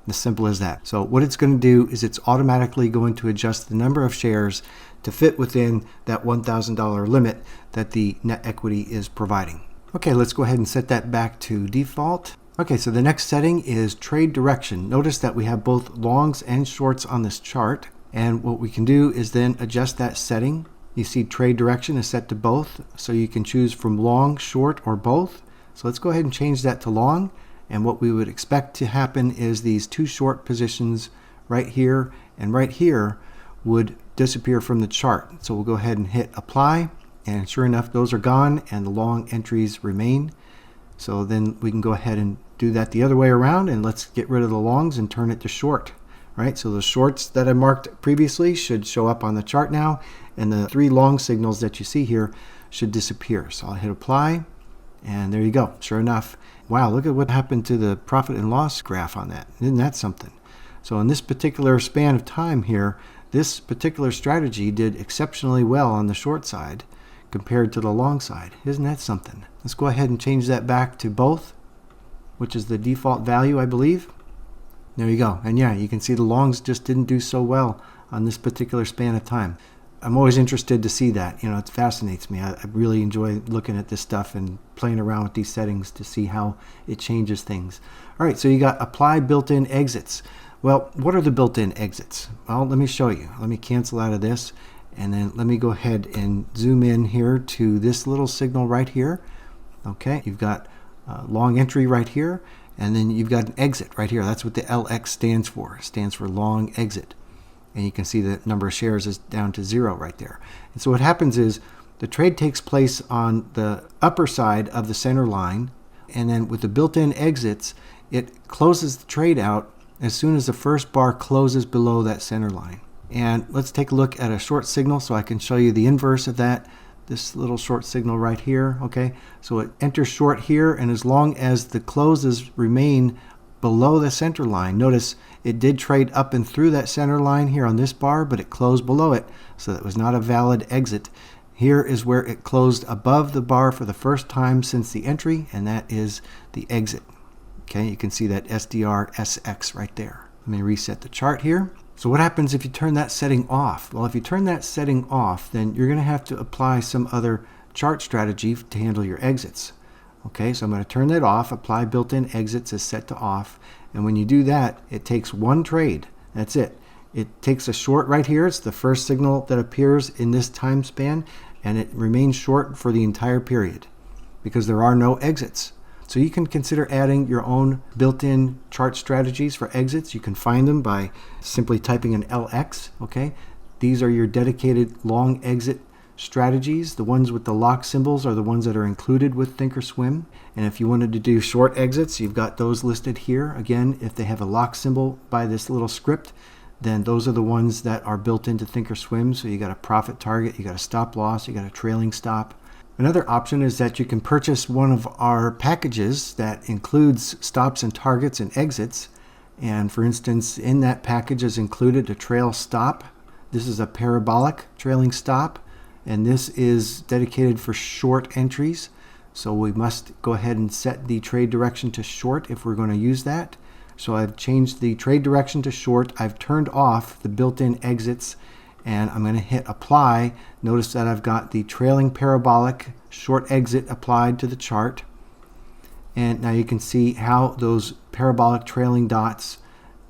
As simple as that. So what it's going to do is it's automatically going to adjust the number of shares to fit within that $1,000 limit that the net equity is providing. Okay, let's go ahead and set that back to default. Okay, so the next setting is trade direction. Notice that we have both longs and shorts on this chart, and what we can do is then adjust that setting. You see trade direction is set to both, so you can choose from long, short, or both. So let's go ahead and change that to long, and what we would expect to happen is these 2 short positions right here and right here would disappear from the chart. So we'll go ahead and hit apply, and sure enough, those are gone and the long entries remain. So then we can go ahead and do that the other way around, and let's get rid of the longs and turn it to short. Right, so the shorts that I marked previously should show up on the chart now, and the 3 long signals that you see here should disappear. So I'll hit apply, and there you go. Sure enough, wow, look at what happened to the profit and loss graph on that. Isn't that something? So in this particular span of time here, this particular strategy did exceptionally well on the short side compared to the long side. Isn't that something? Let's go ahead and change that back to both, which is the default value, I believe. There you go. And yeah, you can see the longs just didn't do so well on this particular span of time. I'm always interested to see that. You know, it fascinates me. I really enjoy looking at this stuff and playing around with these settings to see how it changes things. All right, so you got apply built-in exits. Well, what are the built-in exits? Well, let me show you. Let me cancel out of this, and then let me go ahead and zoom in here to this little signal right here. Okay, you've got long entry right here, and then you've got an exit right here. That's what the LX stands for. It stands for long exit. And you can see the number of shares is down to 0 right there. And so what happens is the trade takes place on the upper side of the center line, and then with the built-in exits, it closes the trade out as soon as the first bar closes below that center line. And let's take a look at a short signal so I can show you the inverse of that. This little short signal right here, okay? So it enters short here, and as long as the closes remain below the center line, notice it did trade up and through that center line here on this bar, but it closed below it, so that was not a valid exit. Here is where it closed above the bar for the first time since the entry, and that is the exit. Okay, you can see that SDR SX right there. Let me reset the chart here. So what happens if you turn that setting off? Well, if you turn that setting off, then you're going to have to apply some other chart strategy to handle your exits. Okay, so I'm going to turn that off. Apply built-in exits is set to off. And when you do that, it takes one trade. That's it. It takes a short right here. It's the first signal that appears in this time span, and it remains short for the entire period because there are no exits. So you can consider adding your own built-in chart strategies for exits. You can find them by simply typing in LX. Okay, these are your dedicated long exit strategies. The ones with the lock symbols are the ones that are included with Thinkorswim. And if you wanted to do short exits, you've got those listed here. Again, if they have a lock symbol by this little script, then those are the ones that are built into Thinkorswim. So you got a profit target, you got a stop loss, you got a trailing stop. Another option is that you can purchase one of our packages that includes stops and targets and exits. And for instance, in that package is included a trail stop. This is a parabolic trailing stop, and this is dedicated for short entries. So we must go ahead and set the trade direction to short if we're going to use that. So I've changed the trade direction to short. I've turned off the built-in exits, and I'm going to hit apply. Notice that I've got the trailing parabolic short exit applied to the chart. And now you can see how those parabolic trailing dots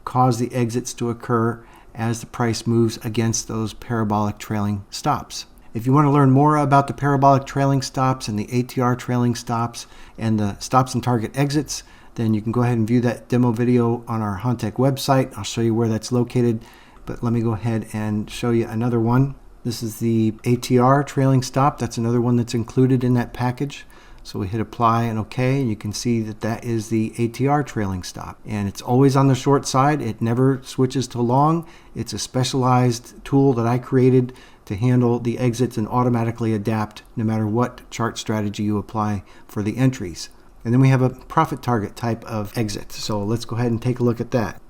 cause the exits to occur as the price moves against those parabolic trailing stops. If you want to learn more about the parabolic trailing stops and the ATR trailing stops and the stops and target exits, then you can go ahead and view that demo video on our Hahn-Tech website. I'll show you where that's located, but let me go ahead and show you another one. This is the ATR trailing stop. That's another one that's included in that package. So we hit apply and OK, and you can see that that is the ATR trailing stop. And it's always on the short side. It never switches to long. It's a specialized tool that I created to handle the exits and automatically adapt no matter what chart strategy you apply for the entries. And then we have a profit target type of exit. So let's go ahead and take a look at that.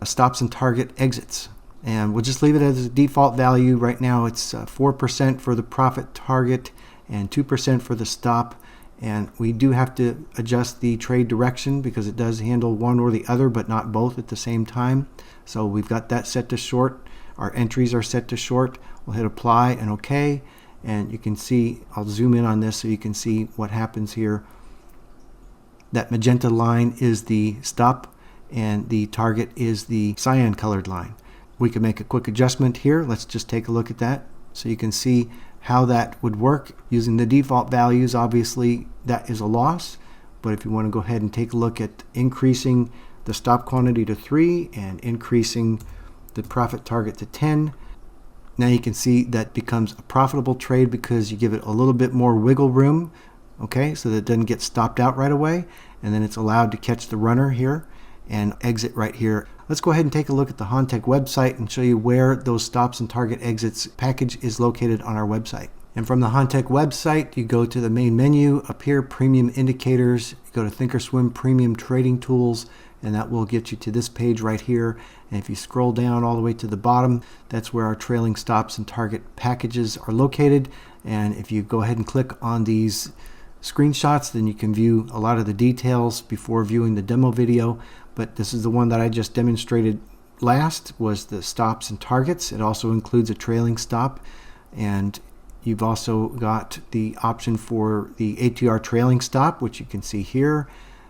Stops and target exits. And we'll just leave it as a default value. Right now it's 4% for the profit target and 2% for the stop. And we do have to adjust the trade direction because it does handle one or the other, but not both at the same time. So we've got that set to short. Our entries are set to short. We'll hit apply and OK. And you can see, I'll zoom in on this so you can see what happens here. That magenta line is the stop and the target is the cyan colored line. We can make a quick adjustment here. Let's just take a look at that so you can see how that would work. Using the default values, obviously that is a loss, but if you want to go ahead and take a look at increasing the stop quantity to 3 and increasing the profit target to 10, now you can see that becomes a profitable trade because you give it a little bit more wiggle room, okay, so that it doesn't get stopped out right away, and then it's allowed to catch the runner here and exit right here. Let's go ahead and take a look at the Hahn-Tech website and show you where those stops and target exits package is located on our website. And from the Hahn-Tech website, you go to the main menu, up here, Premium Indicators, you go to Thinkorswim Premium Trading Tools, and that will get you to this page right here. And if you scroll down all the way to the bottom, that's where our trailing stops and target packages are located. And if you go ahead and click on these screenshots, then you can view a lot of the details before viewing the demo video. But this is the one that I just demonstrated last, was the stops and targets. It also includes a trailing stop. And you've also got the option for the ATR trailing stop, which you can see here.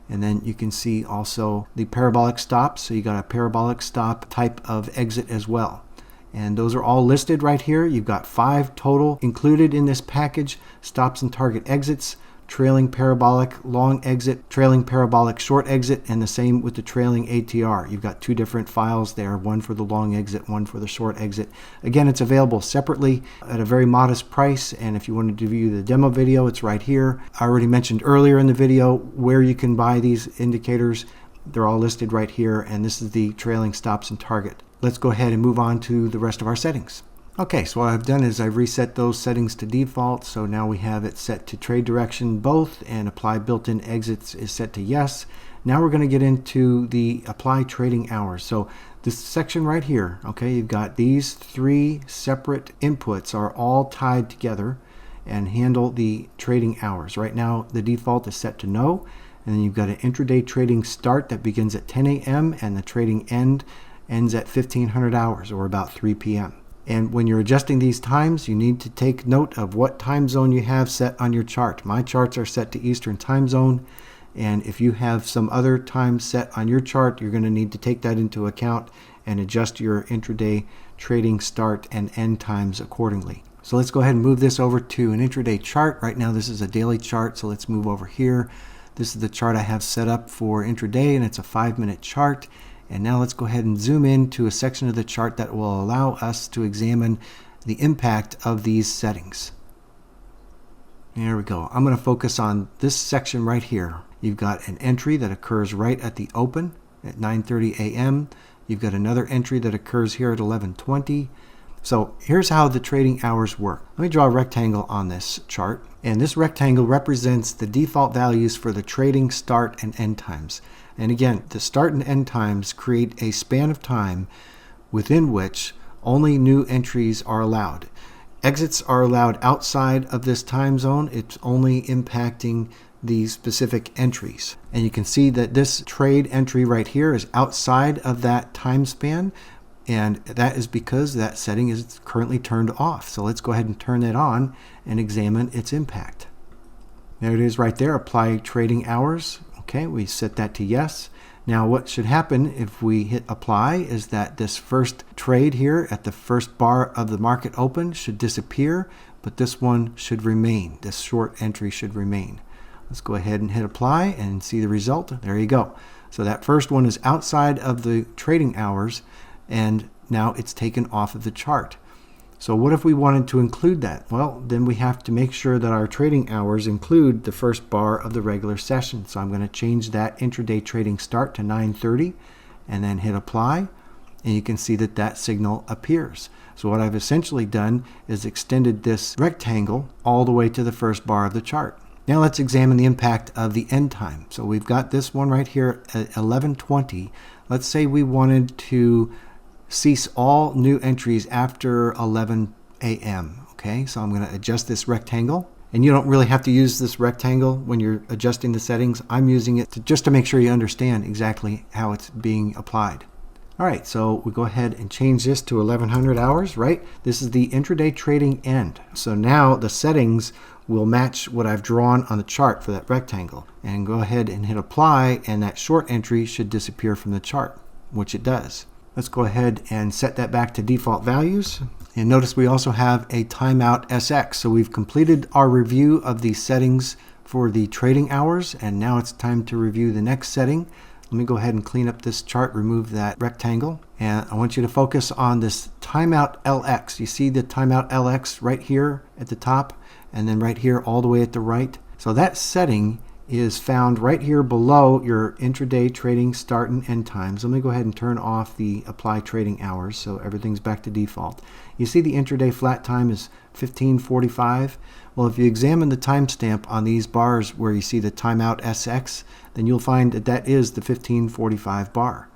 And then you can see also the parabolic stop. So you got a parabolic stop type of exit as well. And those are all listed right here. You've got 5 total included in this package: stops and target exits, trailing parabolic long exit, trailing parabolic short exit, and the same with the trailing ATR. You've got 2 different files there, one for the long exit, one for the short exit. Again, it's available separately at a very modest price, and if you wanted to view the demo video, it's right here. I already mentioned earlier in the video where you can buy these indicators. They're all listed right here, and this is the trailing stops and target. Let's go ahead and move on to the rest of our settings. Okay, so what I've done is I've reset those settings to default. So now we have it set to trade direction both, and apply built-in exits is set to yes. Now we're going to get into the apply trading hours. So this section right here, okay, you've got these 3 separate inputs are all tied together and handle the trading hours. Right now the default is set to no, and then you've got an intraday trading start that begins at 10 a.m. and the trading end ends at 1500 hours, or about 3 p.m. And when you're adjusting these times, you need to take note of what time zone you have set on your chart. My charts are set to Eastern time zone, and if you have some other time set on your chart, you're going to need to take that into account and adjust your intraday trading start and end times accordingly. So let's go ahead and move this over to an intraday chart. Right now this is a daily chart, so let's move over here. This is the chart I have set up for intraday, and it's a 5-minute chart. And now let's go ahead and zoom in to a section of the chart that will allow us to examine the impact of these settings. There we go. I'm going to focus on this section right here. You've got an entry that occurs right at the open at 9:30 a.m. You've got another entry that occurs here at 11:20. So here's how the trading hours work. Let me draw a rectangle on this chart. And this rectangle represents the default values for the trading start and end times. And again, the start and end times create a span of time within which only new entries are allowed. Exits are allowed outside of this time zone. It's only impacting the specific entries. And you can see that this trade entry right here is outside of that time span. And that is because that setting is currently turned off. So let's go ahead and turn that on and examine its impact. There it is right there, apply trading hours. Okay, we set that to yes. Now what should happen if we hit apply is that this first trade here at the first bar of the market open should disappear, but this one should remain. This short entry should remain. Let's go ahead and hit apply and see the result. There you go. So that first one is outside of the trading hours, and now it's taken off of the chart. So what if we wanted to include that? Well, then we have to make sure that our trading hours include the first bar of the regular session. So I'm going to change that intraday trading start to 9:30 and then hit apply, and you can see that that signal appears. So what I've essentially done is extended this rectangle all the way to the first bar of the chart. Now let's examine the impact of the end time. So we've got this one right here at 11:20. Let's say we wanted to cease all new entries after 11 a.m. Okay, so I'm going to adjust this rectangle, and you don't really have to use this rectangle when you're adjusting the settings. I'm using it just to make sure you understand exactly how it's being applied. All right, so we go ahead and change this to 1100 hours, right? This is the intraday trading end. So now the settings will match what I've drawn on the chart for that rectangle. And go ahead and hit apply, and that short entry should disappear from the chart, which it does. Let's go ahead and set that back to default values. And notice we also have a timeout SX. So we've completed our review of the settings for the trading hours, and now it's time to review the next setting. Let me go ahead and clean up this chart, remove that rectangle, and I want you to focus on this timeout LX. You see the timeout LX right here at the top, and then right here all the way at the right. So that setting is found right here below your intraday trading start and end times. Let me go ahead and turn off the apply trading hours so everything's back to default. You see the intraday flat time is 15:45. Well, if you examine the timestamp on these bars where you see the timeout SX, then you'll find that that is the 15:45 bar.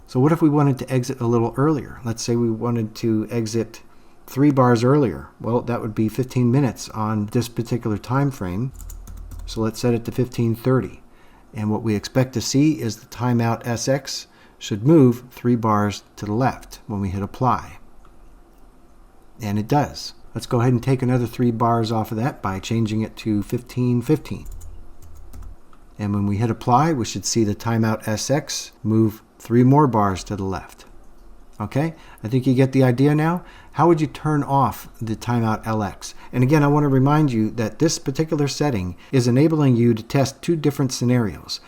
So what if we wanted to exit a little earlier? Let's say we wanted to exit 3 bars earlier. Well, that would be 15 minutes on this particular time frame. So let's set it to 15:30. And what we expect to see is the timeout SX should move 3 bars to the left when we hit apply. And it does. Let's go ahead and take another 3 bars off of that by changing it to 1515. And when we hit apply, we should see the timeout SX move 3 more bars to the left. Okay, I think you get the idea now. How would you turn off the timeout LX? And again, I want to remind you that this particular setting is enabling you to test 2 different scenarios.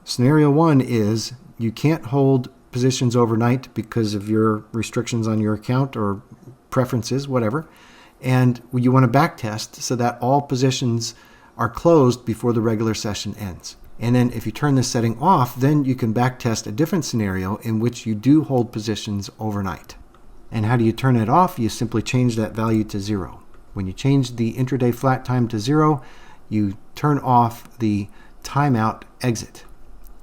Scenario 1 is you can't hold positions overnight because of your restrictions on your account or preferences, whatever. And you want to back test so that all positions are closed before the regular session ends. And then if you turn this setting off, then you can back test a different scenario in which you do hold positions overnight. And how do you turn it off? You simply change that value to 0. When you change the intraday flat time to 0, you turn off the timeout exit.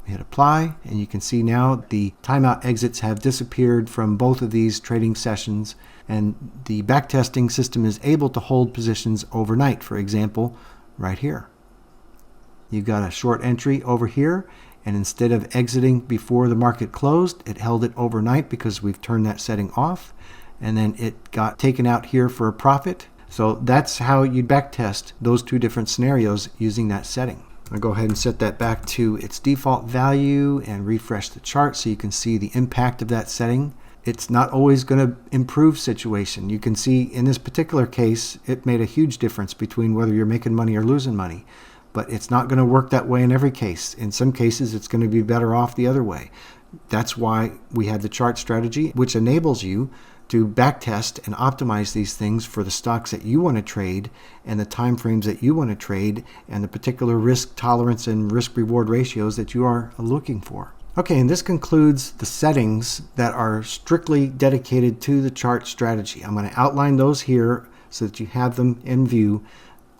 Hit apply, and you can see now the timeout exits have disappeared from both of these trading sessions, and the backtesting system is able to hold positions overnight. For example, right here. You've got a short entry over here, and instead of exiting before the market closed, it held it overnight because we've turned that setting off, and then it got taken out here for a profit. So that's how you backtest those 2 different scenarios using that setting. I'll go ahead and set that back to its default value and refresh the chart so you can see the impact of that setting. It's not always going to improve situation. You can see in this particular case, it made a huge difference between whether you're making money or losing money. But it's not going to work that way in every case. In some cases, it's going to be better off the other way. That's why we have the chart strategy, which enables you to backtest and optimize these things for the stocks that you want to trade and the time frames that you want to trade and the particular risk tolerance and risk reward ratios that you are looking for. Okay, and this concludes the settings that are strictly dedicated to the chart strategy. I'm going to outline those here so that you have them in view.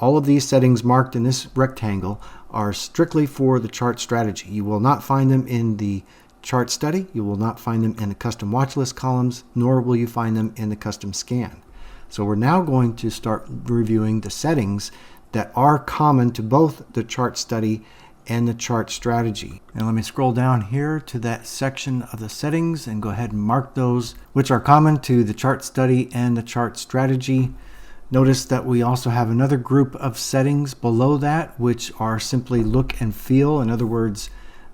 All of these settings marked in this rectangle are strictly for the chart strategy. You will not find them in the chart study, you will not find them in the custom watch list columns, nor will you find them in the custom scan. So we're now going to start reviewing the settings that are common to both the chart study and the chart strategy. And let me scroll down here to that section of the settings and go ahead and mark those which are common to the chart study and the chart strategy. Notice that we also have another group of settings below that which are simply look and feel. In other words,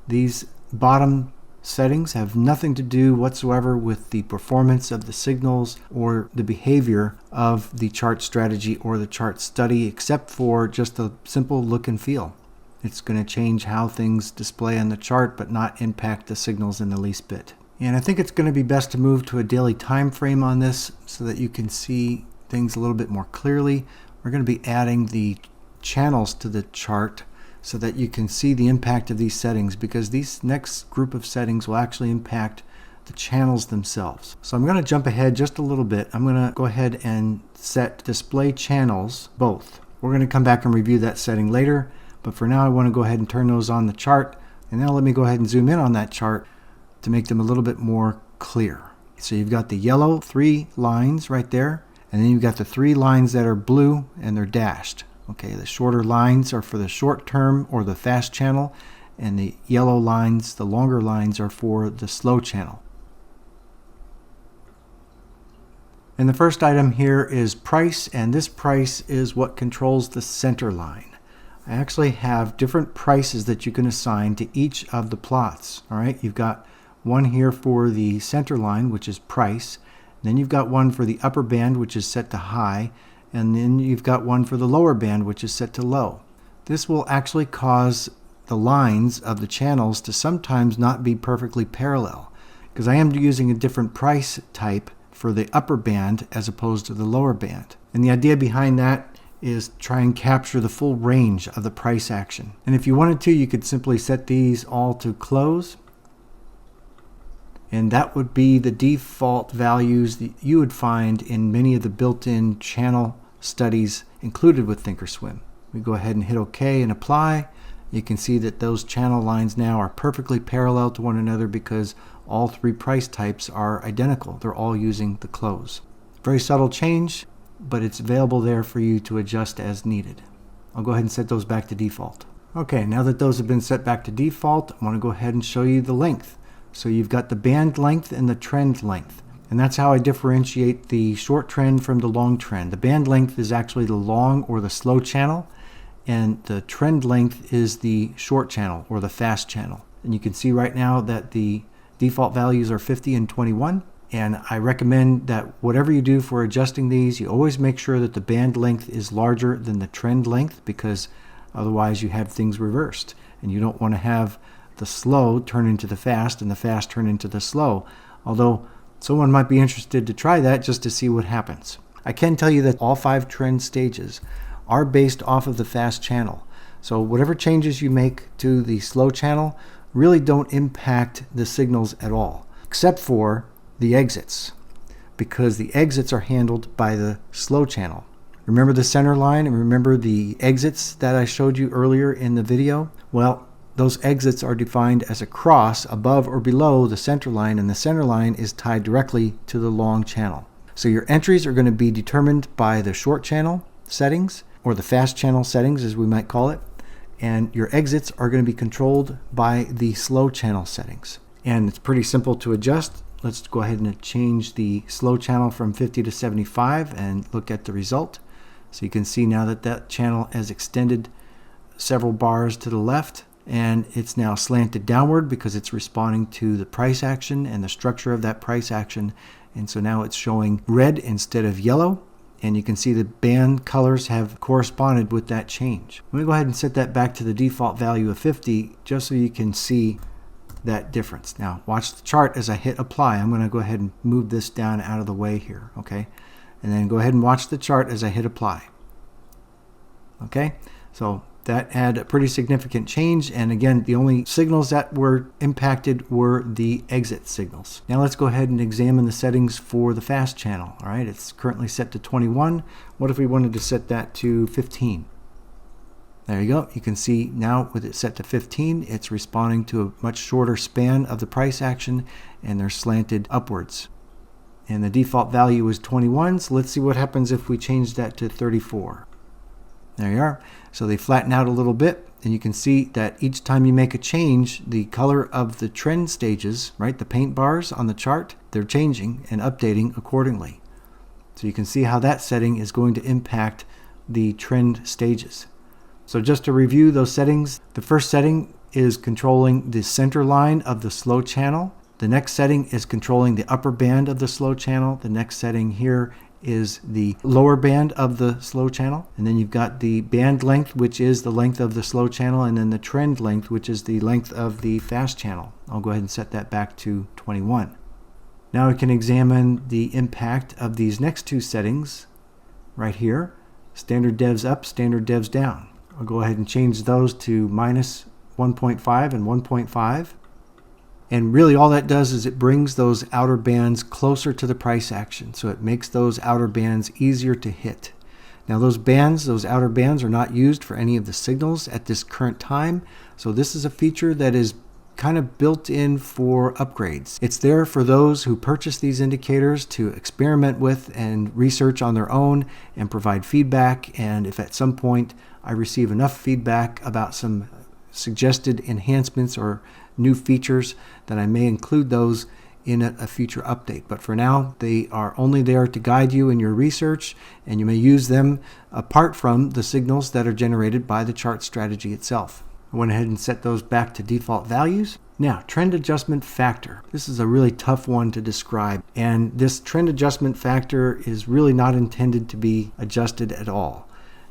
these bottom settings have nothing to do whatsoever with the performance of the signals or the behavior of the chart strategy or the chart study, except for just a simple look and feel. It's going to change how things display on the chart but not impact the signals in the least bit. And I think it's going to be best to move to a daily time frame on this so that you can see things a little bit more clearly. We're going to be adding the channels to the chart so that you can see the impact of these settings, because these next group of settings will actually impact the channels themselves. So I'm going to jump ahead just a little bit. I'm going to go ahead and set display channels both. We're going to come back and review that setting later, but for now I want to go ahead and turn those on the chart, and now let me go ahead and zoom in on that chart to make them a little bit more clear. So you've got the yellow 3 lines right there, and then you've got the 3 lines that are blue and they're dashed. Okay, the shorter lines are for the short term or the fast channel, and the yellow lines, the longer lines, are for the slow channel. And the first item here is price, and this price is what controls the center line. I actually have different prices that you can assign to each of the plots. All right, you've got one here for the center line, which is price. Then you've got one for the upper band, which is set to high. And then you've got one for the lower band, which is set to low. This will actually cause the lines of the channels to sometimes not be perfectly parallel, because I am using a different price type for the upper band as opposed to the lower band. And the idea behind that is try and capture the full range of the price action. And if you wanted to, you could simply set these all to close. And that would be the default values that you would find in many of the built-in channel studies included with Thinkorswim. We go ahead and hit OK and apply. You can see that those channel lines now are perfectly parallel to one another because all 3 price types are identical. They're all using the close. Very subtle change, but it's available there for you to adjust as needed. I'll go ahead and set those back to default. Okay, now that those have been set back to default, I want to go ahead and show you the length. So you've got the band length and the trend length. And that's how I differentiate the short trend from the long trend. The band length is actually the long or the slow channel, and the trend length is the short channel or the fast channel. And you can see right now that the default values are 50 and 21. And I recommend that whatever you do for adjusting these, you always make sure that the band length is larger than the trend length, because otherwise you have things reversed. And you don't want to have the slow turn into the fast and the fast turn into the slow. Although someone might be interested to try that just to see what happens. I can tell you that all 5 trend stages are based off of the fast channel. So whatever changes you make to the slow channel really don't impact the signals at all, except for the exits, because the exits are handled by the slow channel. Remember the center line and remember the exits that I showed you earlier in the video? Well, those exits are defined as a cross above or below the center line, and the center line is tied directly to the long channel. So your entries are going to be determined by the short channel settings, or the fast channel settings as we might call it, and your exits are going to be controlled by the slow channel settings. And it's pretty simple to adjust. Let's go ahead and change the slow channel from 50 to 75 and look at the result. So you can see now that that channel has extended several bars to the left, and it's now slanted downward because it's responding to the price action and the structure of that price action. And so now it's showing red instead of yellow, and you can see the band colors have corresponded with that change. I'm going to go ahead and set that back to the default value of 50 just so you can see that difference. Now watch the chart as I hit apply. I'm going to go ahead and move this down out of the way here, okay? And then go ahead and watch the chart as I hit apply. Okay, so that had a pretty significant change, and again, the only signals that were impacted were the exit signals. Now let's go ahead and examine the settings for the fast channel. All right, it's currently set to 21. What if we wanted to set that to 15? There you go. You can see now with it set to 15, it's responding to a much shorter span of the price action, and they're slanted upwards. And the default value is 21, so let's see what happens if we change that to 34. There you are. So they flatten out a little bit, and you can see that each time you make a change, the color of the trend stages, right, the paint bars on the chart, they're changing and updating accordingly. So you can see how that setting is going to impact the trend stages. So just to review those settings, the first setting is controlling the center line of the slow channel. The next setting is controlling the upper band of the slow channel. The next setting here is the lower band of the slow channel. And then you've got the band length, which is the length of the slow channel, and then the trend length, which is the length of the fast channel. I'll go ahead and set that back to 21. Now we can examine the impact of these next 2 settings right here. Standard devs up, standard devs down. I'll go ahead and change those to minus 1.5 and 1.5. And really all that does is it brings those outer bands closer to the price action. So it makes those outer bands easier to hit. Now those outer bands are not used for any of the signals at this current time. So this is a feature that is kind of built in for upgrades. It's there for those who purchase these indicators to experiment with and research on their own and provide feedback. And if at some point I receive enough feedback about some suggested enhancements or new features, then I may include those in a future update. But for now, they are only there to guide you in your research, and you may use them apart from the signals that are generated by the chart strategy itself. I went ahead and set those back to default values. Now, trend adjustment factor. This is a really tough one to describe, and this trend adjustment factor is really not intended to be adjusted at all.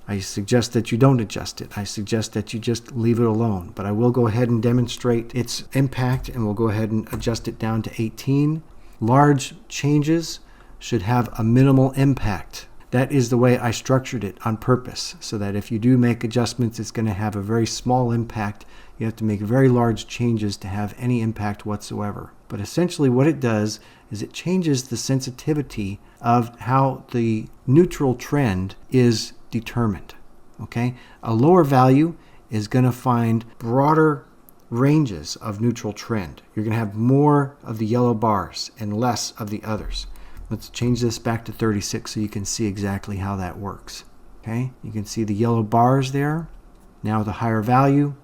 I suggest that you don't adjust it. I suggest that you just leave it alone. But I will go ahead and demonstrate its impact, and we'll go ahead and adjust it down to 18. Large changes should have a minimal impact. That is the way I structured it on purpose, so that if you do make adjustments, it's going to have a very small impact. You have to make very large changes to have any impact whatsoever. But essentially what it does is it changes the sensitivity of how the neutral trend is determined. Okay, a lower value is going to find broader ranges of neutral trend. You're going to have more of the yellow bars and less of the others. Let's change this back to 36 so you can see exactly how that works. Okay, you can see the yellow bars there. Now the higher value,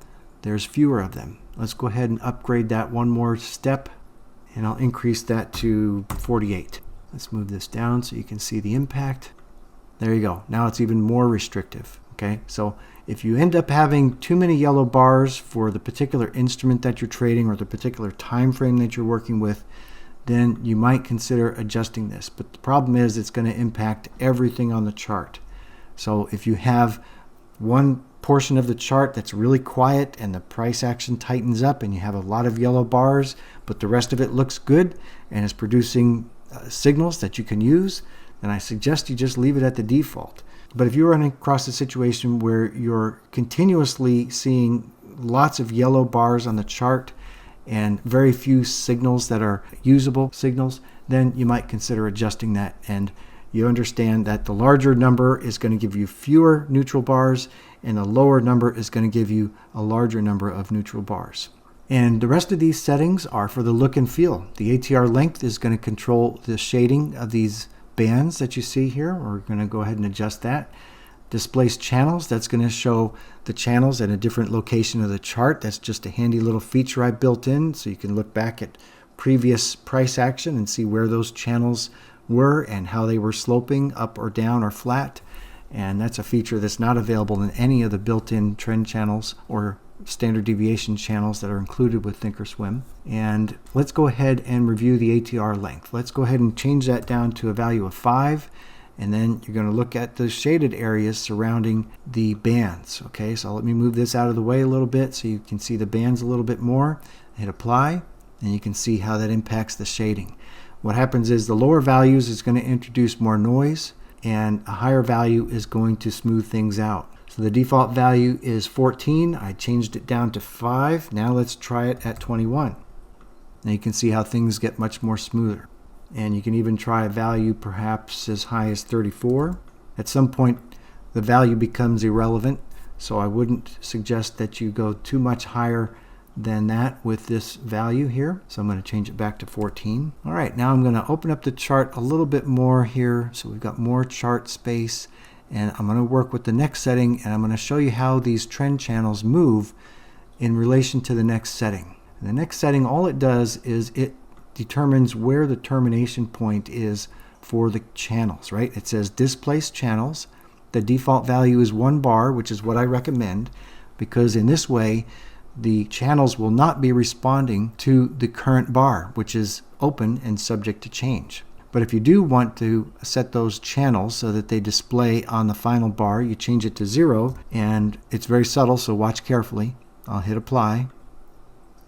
there's fewer of them. Let's go ahead and upgrade that one more step, and I'll increase that to 48. Let's move this down so you can see the impact. There you go. Now it's even more restrictive. Okay, so if you end up having too many yellow bars for the particular instrument that you're trading or the particular time frame that you're working with, then you might consider adjusting this. But the problem is it's going to impact everything on the chart. So if you have one portion of the chart that's really quiet and the price action tightens up and you have a lot of yellow bars, but the rest of it looks good and is producing signals that you can use, then I suggest you just leave it at the default. But if you're running across a situation where you're continuously seeing lots of yellow bars on the chart and very few signals that are usable signals, then you might consider adjusting that. And you understand that the larger number is going to give you fewer neutral bars and the lower number is going to give you a larger number of neutral bars. And the rest of these settings are for the look and feel. The ATR length is going to control the shading of these bands that you see here. We're going to go ahead and adjust that. Displaced channels, that's going to show the channels at a different location of the chart. That's just a handy little feature I built in so you can look back at previous price action and see where those channels were and how they were sloping up or down or flat. And that's a feature that's not available in any of the built-in trend channels or standard deviation channels that are included with Thinkorswim. And let's go ahead and review the ATR length. Let's go ahead and change that down to a value of 5, and then you're going to look at the shaded areas surrounding the bands. Okay, so let me move this out of the way a little bit so you can see the bands a little bit more. Hit apply, and you can see how that impacts the shading. What happens is the lower values is going to introduce more noise, and a higher value is going to smooth things out. So the default value is 14. I changed it down to 5. Now let's try it at 21. Now you can see how things get much more smoother. And you can even try a value perhaps as high as 34. At some point the value becomes irrelevant, so I wouldn't suggest that you go too much higher than that with this value here. So I'm going to change it back to 14. All right, now I'm going to open up the chart a little bit more here so we've got more chart space. And I'm going to work with the next setting, and I'm going to show you how these trend channels move in relation to the next setting. And the next setting, all it does is it determines where the termination point is for the channels, right? It says displaced channels. The default value is 1 bar, which is what I recommend, because in this way the channels will not be responding to the current bar, which is open and subject to change. But if you do want to set those channels so that they display on the final bar, you change it to 0, and it's very subtle, so watch carefully. I'll hit apply.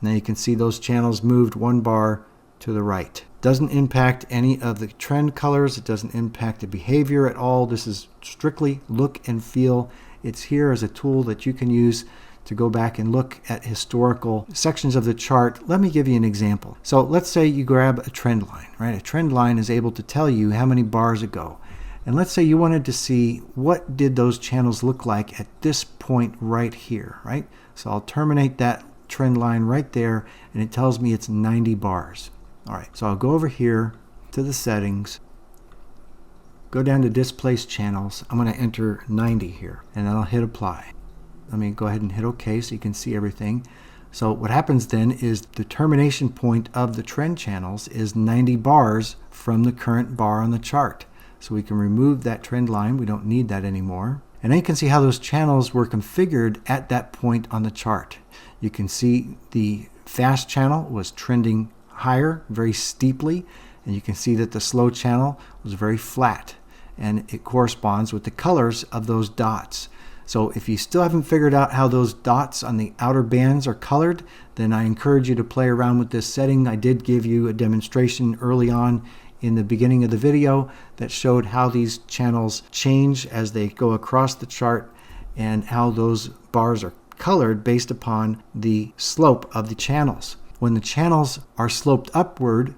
Now you can see those channels moved 1 bar to the right. Doesn't impact any of the trend colors. It doesn't impact the behavior at all. This is strictly look and feel. It's here as a tool that you can use to go back and look at historical sections of the chart. Let me give you an example. So let's say you grab a trend line, right? A trend line is able to tell you how many bars ago. And let's say you wanted to see what did those channels look like at this point right here, right? So I'll terminate that trend line right there, and it tells me it's 90 bars. All right, so I'll go over here to the settings, go down to displaced channels. I'm going to enter 90 here, and then I'll hit apply. Let me go ahead and hit OK so you can see everything. So what happens then is the termination point of the trend channels is 90 bars from the current bar on the chart. So we can remove that trend line. We don't need that anymore. And then you can see how those channels were configured at that point on the chart. You can see the fast channel was trending higher very steeply, and you can see that the slow channel was very flat, and it corresponds with the colors of those dots. So if you still haven't figured out how those dots on the outer bands are colored, then I encourage you to play around with this setting. I did give you a demonstration early on in the beginning of the video that showed how these channels change as they go across the chart and how those bars are colored based upon the slope of the channels. When the channels are sloped upward,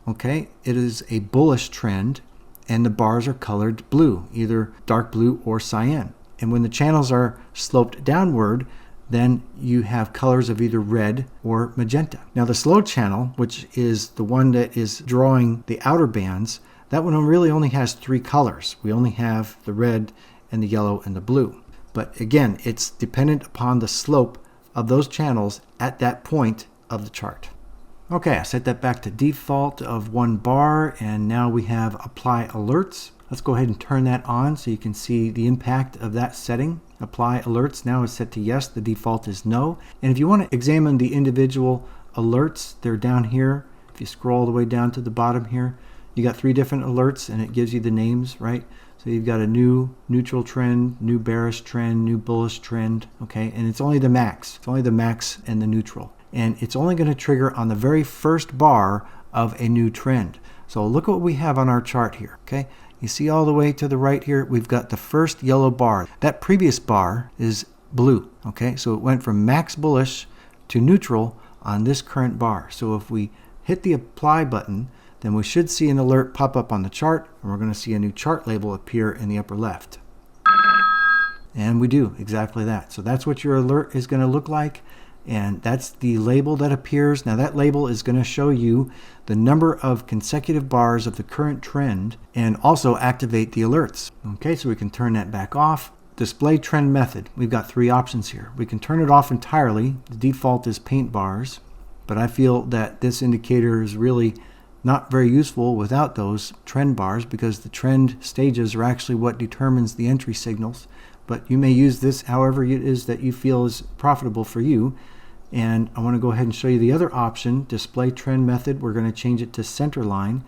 okay, it is a bullish trend, and the bars are colored blue, either dark blue or cyan. And when the channels are sloped downward, then you have colors of either red or magenta. Now the slow channel, which is the one that is drawing the outer bands, that one really only has 3 colors. We only have the red and the yellow and the blue. But again, it's dependent upon the slope of those channels at that point of the chart. Okay, I set that back to default of 1 bar, and now we have apply alerts. Let's go ahead and turn that on so you can see the impact of that setting. Apply alerts now is set to yes, the default is no. And if you want to examine the individual alerts, they're down here. If you scroll all the way down to the bottom here, you got 3 different alerts and it gives you the names, right? So you've got a new neutral trend, new bearish trend, new bullish trend, okay? And it's only the max. It's only the max and the neutral. And it's only going to trigger on the very first bar of a new trend. So look what we have on our chart here, okay? You see all the way to the right here, we've got the first yellow bar. That previous bar is blue, okay? So it went from max bullish to neutral on this current bar. So if we hit the apply button, then we should see an alert pop up on the chart, and we're going to see a new chart label appear in the upper left. And we do exactly that. So that's what your alert is going to look like. And that's the label that appears. Now that label is going to show you the number of consecutive bars of the current trend and also activate the alerts. Okay, so we can turn that back off. Display trend method. We've got 3 options here. We can turn it off entirely. The default is paint bars, but I feel that this indicator is really not very useful without those trend bars because the trend stages are actually what determines the entry signals. But you may use this however it is that you feel is profitable for you. And I want to go ahead and show you the other option, display trend method. We're going to change it to center line.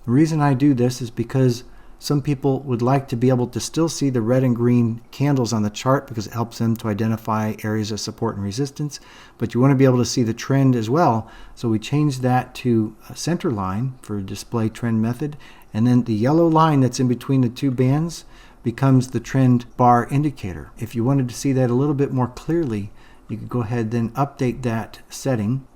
The reason I do this is because some people would like to be able to still see the red and green candles on the chart because it helps them to identify areas of support and resistance. But you want to be able to see the trend as well. So we change that to center line for display trend method. And then the yellow line that's in between the 2 bands becomes the trend bar indicator. If you wanted to see that a little bit more clearly, you could go ahead then update that setting,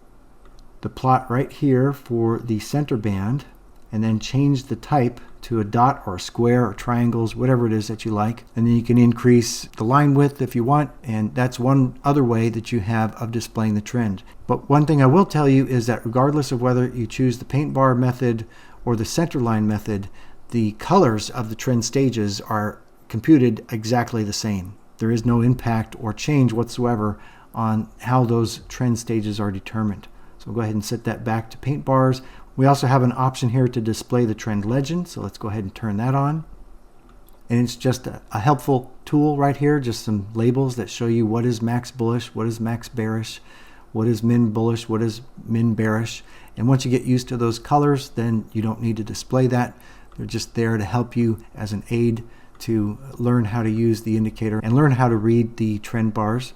the plot right here for the center band, and then change the type to a dot or a square or triangles, whatever it is that you like. And then you can increase the line width if you want, and that's one other way that you have of displaying the trend. But one thing I will tell you is that regardless of whether you choose the paint bar method or the center line method, the colors of the trend stages are computed exactly the same. There is no impact or change whatsoever on how those trend stages are determined. So we'll go ahead and set that back to paint bars. We also have an option here to display the trend legend, so let's go ahead and turn that on. And it's just a helpful tool right here, just some labels that show you what is max bullish, what is max bearish, what is min bullish, what is min bearish. And once you get used to those colors, then you don't need to display that. They're just there to help you as an aid to learn how to use the indicator and learn how to read the trend bars.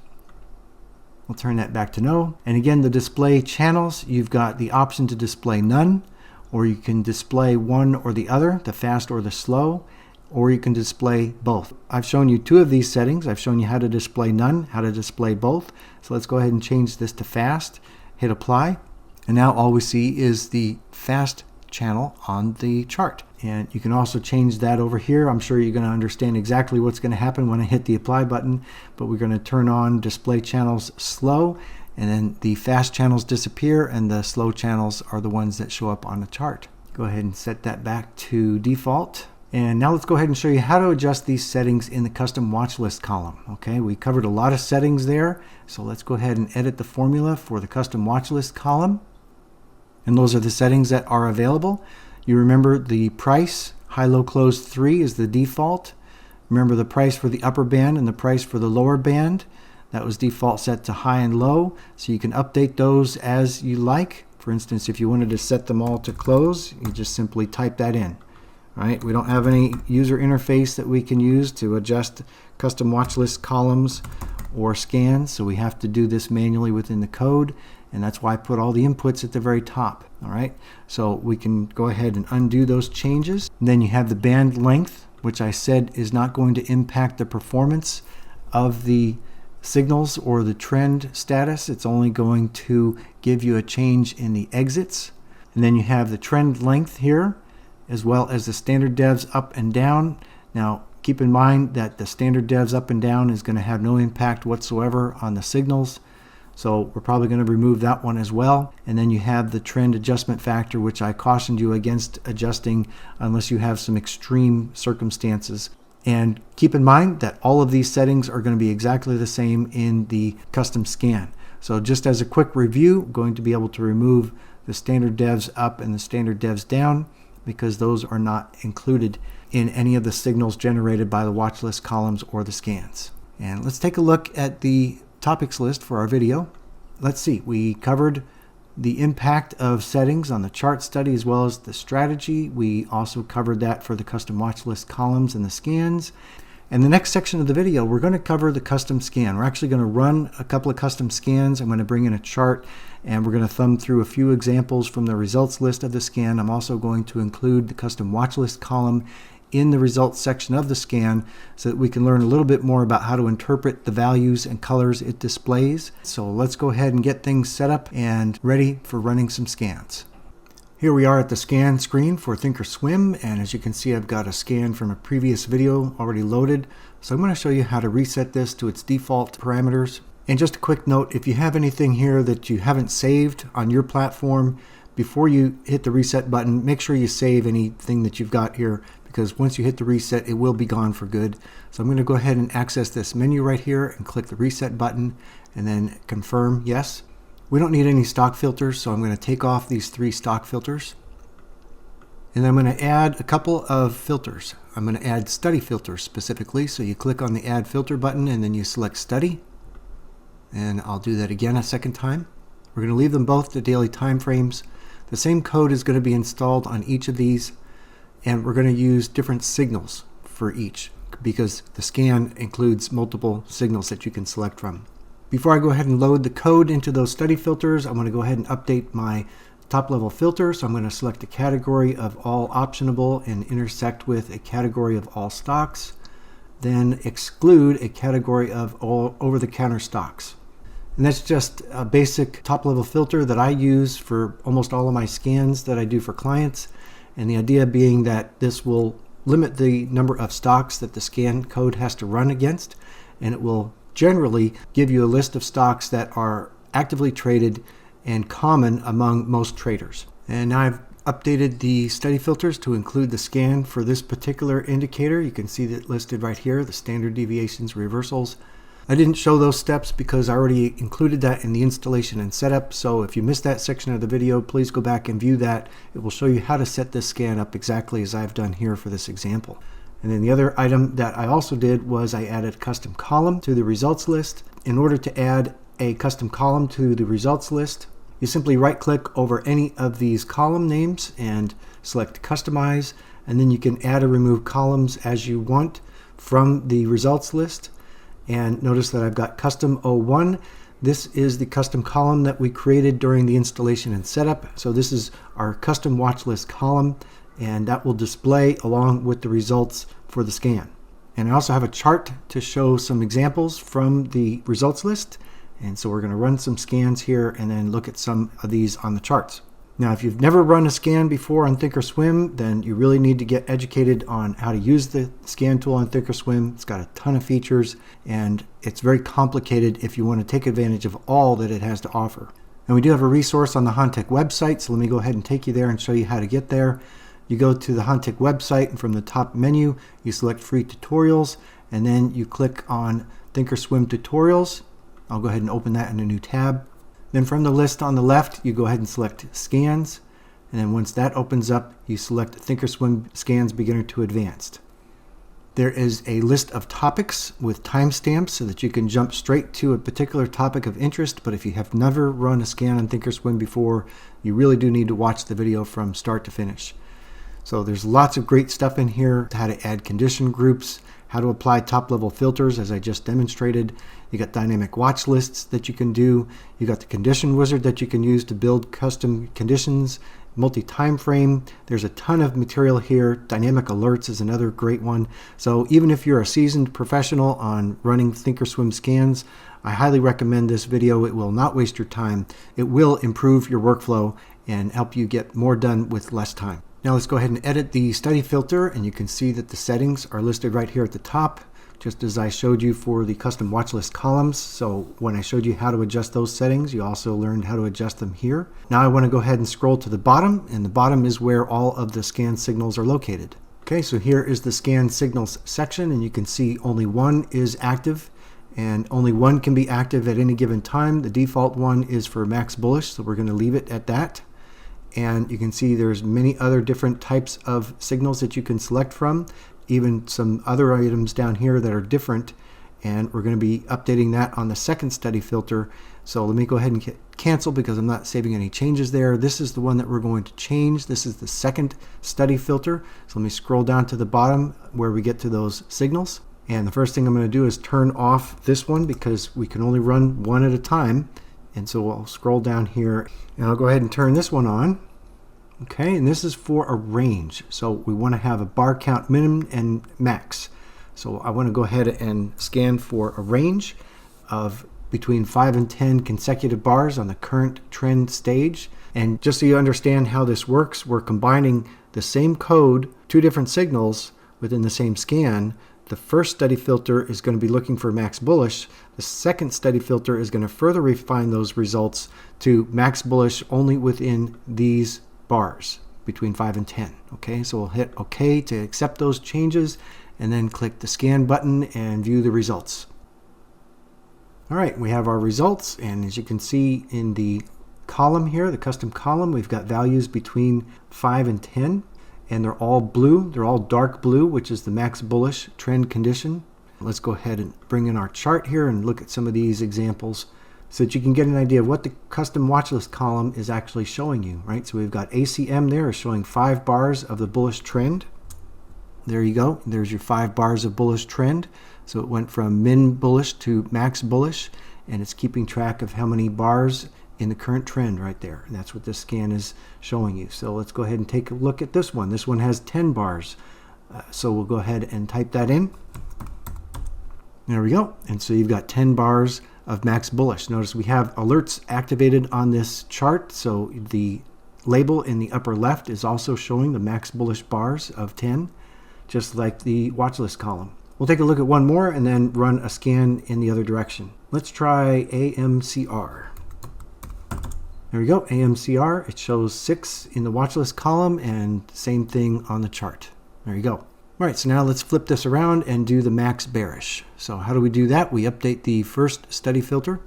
We'll turn that back to no. And again, the display channels, you've got the option to display none, or you can display one or the other, the fast or the slow, or you can display both. I've shown you 2 of these settings. I've shown you how to display none, how to display both. So let's go ahead and change this to fast, hit apply. And now all we see is the fast channel on the chart. And you can also change that over here. I'm sure you're going to understand exactly what's going to happen when I hit the apply button, but we're going to turn on display channels slow, and then the fast channels disappear and the slow channels are the ones that show up on the chart. Go ahead and set that back to default. And now let's go ahead and show you how to adjust these settings in the custom watch list column. Okay, we covered a lot of settings there, so let's go ahead and edit the formula for the custom watch list column. And those are the settings that are available. You remember the price, high, low, close 3 is the default. Remember the price for the upper band and the price for the lower band. That was default set to high and low, so you can update those as you like. For instance, if you wanted to set them all to close, you just simply type that in. All right, we don't have any user interface that we can use to adjust custom watch list columns or scans, so we have to do this manually within the code, and that's why I put all the inputs at the very top. All right, so we can go ahead and undo those changes. And then you have the band length, which I said is not going to impact the performance of the signals or the trend status. It's only going to give you a change in the exits. And then you have the trend length here, as well as the standard devs up and down. Now keep in mind that the standard devs up and down is going to have no impact whatsoever on the signals. So we're probably going to remove that one as well. And then you have the trend adjustment factor, which I cautioned you against adjusting unless you have some extreme circumstances. And keep in mind that all of these settings are going to be exactly the same in the custom scan. So just as a quick review, I'm going to be able to remove the standard devs up and the standard devs down, because those are not included in any of the signals generated by the watch list columns or the scans. And let's take a look at the topics list for our video. Let's see, we covered the impact of settings on the chart study as well as the strategy. We also covered that for the custom watch list columns and the scans. And the next section of the video, we're going to cover the custom scan. We're actually going to run a couple of custom scans. I'm going to bring in a chart, and we're going to thumb through a few examples from the results list of the scan. I'm also going to include the custom watch list column in the results section of the scan so that we can learn a little bit more about how to interpret the values and colors it displays. So let's go ahead and get things set up and ready for running some scans. Here we are at the scan screen for Thinkorswim, and as you can see, I've got a scan from a previous video already loaded. So I'm going to show you how to reset this to its default parameters. And just a quick note, if you have anything here that you haven't saved on your platform, before you hit the reset button, make sure you save anything that you've got here, because once you hit the reset, it will be gone for good. So I'm going to go ahead and access this menu right here and click the reset button and then confirm yes. We don't need any stock filters, so I'm going to take off these 3 stock filters. And I'm going to add a couple of filters. I'm going to add study filters specifically, so you click on the add filter button and then you select study. And I'll do that again a second time. We're going to leave them both to daily time frames. The same code is going to be installed on each of these, and we're going to use different signals for each because the scan includes multiple signals that you can select from. Before I go ahead and load the code into those study filters, I'm going to go ahead and update my top level filter. So I'm going to select a category of all optionable and intersect with a category of all stocks, then exclude a category of all over-the-counter stocks. And that's just a basic top level filter that I use for almost all of my scans that I do for clients. And the idea being that this will limit the number of stocks that the scan code has to run against, and it will generally give you a list of stocks that are actively traded and common among most traders. And now I've updated the study filters to include the scan for this particular indicator. You can see that listed right here, the standard deviations, reversals. I didn't show those steps because I already included that in the installation and setup. So if you missed that section of the video, please go back and view that. It will show you how to set this scan up exactly as I've done here for this example. And then the other item that I also did was I added a custom column to the results list. In order to add a custom column to the results list, you simply right click over any of these column names and select customize, and then you can add or remove columns as you want from the results list. And notice that I've got custom 01. This is the custom column that we created during the installation and setup. So this is our custom watch list column, and that will display along with the results for the scan. And I also have a chart to show some examples from the results list. And so we're going to run some scans here and then look at some of these on the charts. Now, if you've never run a scan before on Thinkorswim, then you really need to get educated on how to use the scan tool on Thinkorswim. It's got a ton of features, and it's very complicated if you want to take advantage of all that it has to offer. And we do have a resource on the Hahn-Tech website, so let me go ahead and take you there and show you how to get there. You go to the Hahn-Tech website, and from the top menu, you select free tutorials, and then you click on Thinkorswim tutorials. I'll go ahead and open that in a new tab. Then from the list on the left, you go ahead and select Scans. And then once that opens up, you select Thinkorswim Scans Beginner to Advanced. There is a list of topics with timestamps so that you can jump straight to a particular topic of interest. But if you have never run a scan on Thinkorswim before, you really do need to watch the video from start to finish. So there's lots of great stuff in here, how to add condition groups, how to apply top-level filters, as I just demonstrated. You got dynamic watch lists that you can do. You got the condition wizard that you can use to build custom conditions, multi-time frame. There's a ton of material here. Dynamic alerts is another great one. So even if you're a seasoned professional on running Thinkorswim scans, I highly recommend this video. It will not waste your time. It will improve your workflow and help you get more done with less time. Now let's go ahead and edit the study filter, and you can see that the settings are listed right here at the top, just as I showed you for the custom watch list columns. So when I showed you how to adjust those settings, you also learned how to adjust them here. Now I want to go ahead and scroll to the bottom, and the bottom is where all of the scan signals are located. Okay, so here is the scan signals section, and you can see only one is active, and only one can be active at any given time. The default one is for max bullish, so we're going to leave it at that. and you can see there's many other different types of signals that you can select from, even some other items down here that are different, and we're going to be updating that on the second study filter. So let me go ahead and hit cancel because I'm not saving any changes there. This is the one that we're going to change. This is the second study filter. So let me scroll down to the bottom where we get to those signals. And the first thing I'm going to do is turn off this one because we can only run one at a time. And so I'll scroll down here and I'll go ahead and turn this one on. Okay, and this is for a range. So we want to have a bar count minimum and max. So I want to go ahead and scan for a range of between 5 and 10 consecutive bars on the current trend stage. And just so you understand how this works, we're combining the same code, two different signals within the same scan. The first study filter is going to be looking for max bullish. The second study filter is going to further refine those results to max bullish only within these bars between 5 and 10. Okay, so we'll hit OK to accept those changes and then click the scan button and view the results. All right, we have our results, and as you can see in the column here, the custom column, we've got values between 5 and 10, and they're all blue. They're all dark blue, which is the max bullish trend condition. Let's go ahead and bring in our chart here and look at some of these examples so that you can get an idea of what the custom watch list column is actually showing you, right? So we've got ACM there is showing 5 bars of the bullish trend. There you go. There's your 5 bars of bullish trend. So it went from min bullish to max bullish, and it's keeping track of how many bars in the current trend right there. And that's what this scan is showing you. So let's go ahead and take a look at this one. This one has 10 bars. So we'll go ahead and type that in. There we go. And so you've got 10 bars of max bullish. Notice we have alerts activated on this chart. So the label in the upper left is also showing the max bullish bars of 10, just like the watch list column. We'll take a look at one more and then run a scan in the other direction. Let's try AMCR. There we go, AMCR. It shows 6 in the watch list column and same thing on the chart. There you go. All right, so now let's flip this around and do the max bearish. So how do we do that? We update the first study filter